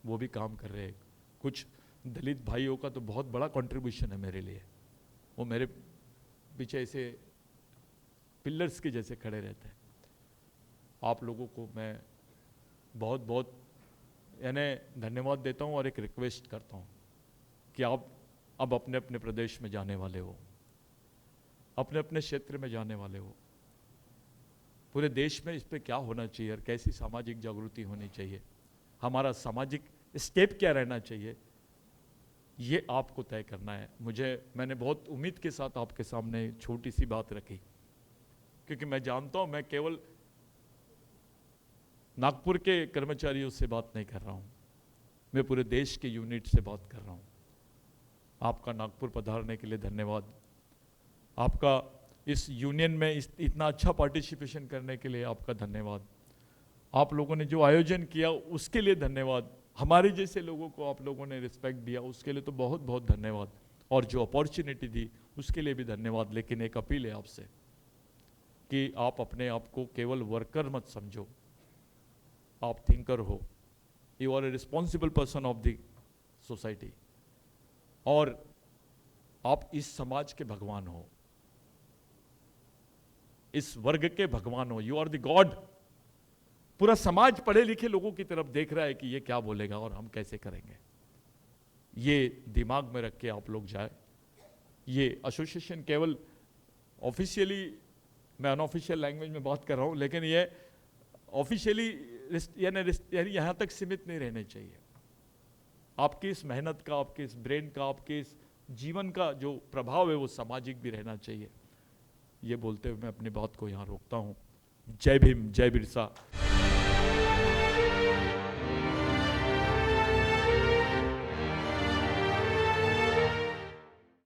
वो भी काम कर रहे हैं। कुछ दलित भाइयों का तो बहुत बड़ा कंट्रीब्यूशन है मेरे लिए। वो मेरे पीछे ऐसे पिलर्स के जैसे खड़े रहते हैं। आप लोगों को मैं बहुत बहुत यानी धन्यवाद देता हूँ और एक रिक्वेस्ट करता हूँ कि आप अब अपने अपने प्रदेश में जाने वाले हो, अपने अपने क्षेत्र में जाने वाले हो। पूरे देश में इस पे क्या होना चाहिए और कैसी सामाजिक जागृति होनी चाहिए, हमारा सामाजिक स्टेप क्या रहना चाहिए, ये आपको तय करना है। मैंने बहुत उम्मीद के साथ आपके सामने छोटी सी बात रखी, क्योंकि मैं जानता हूं मैं केवल नागपुर के कर्मचारियों से बात नहीं कर रहा हूं, मैं पूरे देश के यूनिट से बात कर रहा हूं। आपका नागपुर पधारने के लिए धन्यवाद। आपका इस यूनियन में इतना अच्छा पार्टिसिपेशन करने के लिए आपका धन्यवाद। आप लोगों ने जो आयोजन किया उसके लिए धन्यवाद। हमारे जैसे लोगों को आप लोगों ने रिस्पेक्ट दिया, उसके लिए तो बहुत बहुत धन्यवाद। और जो अपॉर्चुनिटी दी उसके लिए भी धन्यवाद। लेकिन एक अपील है आपसे कि आप अपने आप को केवल वर्कर मत समझो, आप थिंकर हो। You are a responsible person of the society और आप इस समाज के भगवान हो, इस वर्ग के भगवान हो। You are the god. पूरा समाज पढ़े लिखे लोगों की तरफ देख रहा है कि ये क्या बोलेगा और हम कैसे करेंगे। ये दिमाग में रख के आप लोग जाए। ये एसोसिएशन केवल ऑफिशियली, मैं अनऑफिशियल लैंग्वेज में बात कर रहा हूँ, लेकिन ये ऑफिशियली यानी यहाँ तक सीमित नहीं रहने चाहिए। आपकी इस मेहनत का, आपके इस ब्रेन का, आपके इस जीवन का जो प्रभाव है वो सामाजिक भी रहना चाहिए। ये बोलते हुए मैं अपनी बात को यहाँ रोकता हूँ। जय भीम, जय बिरसा।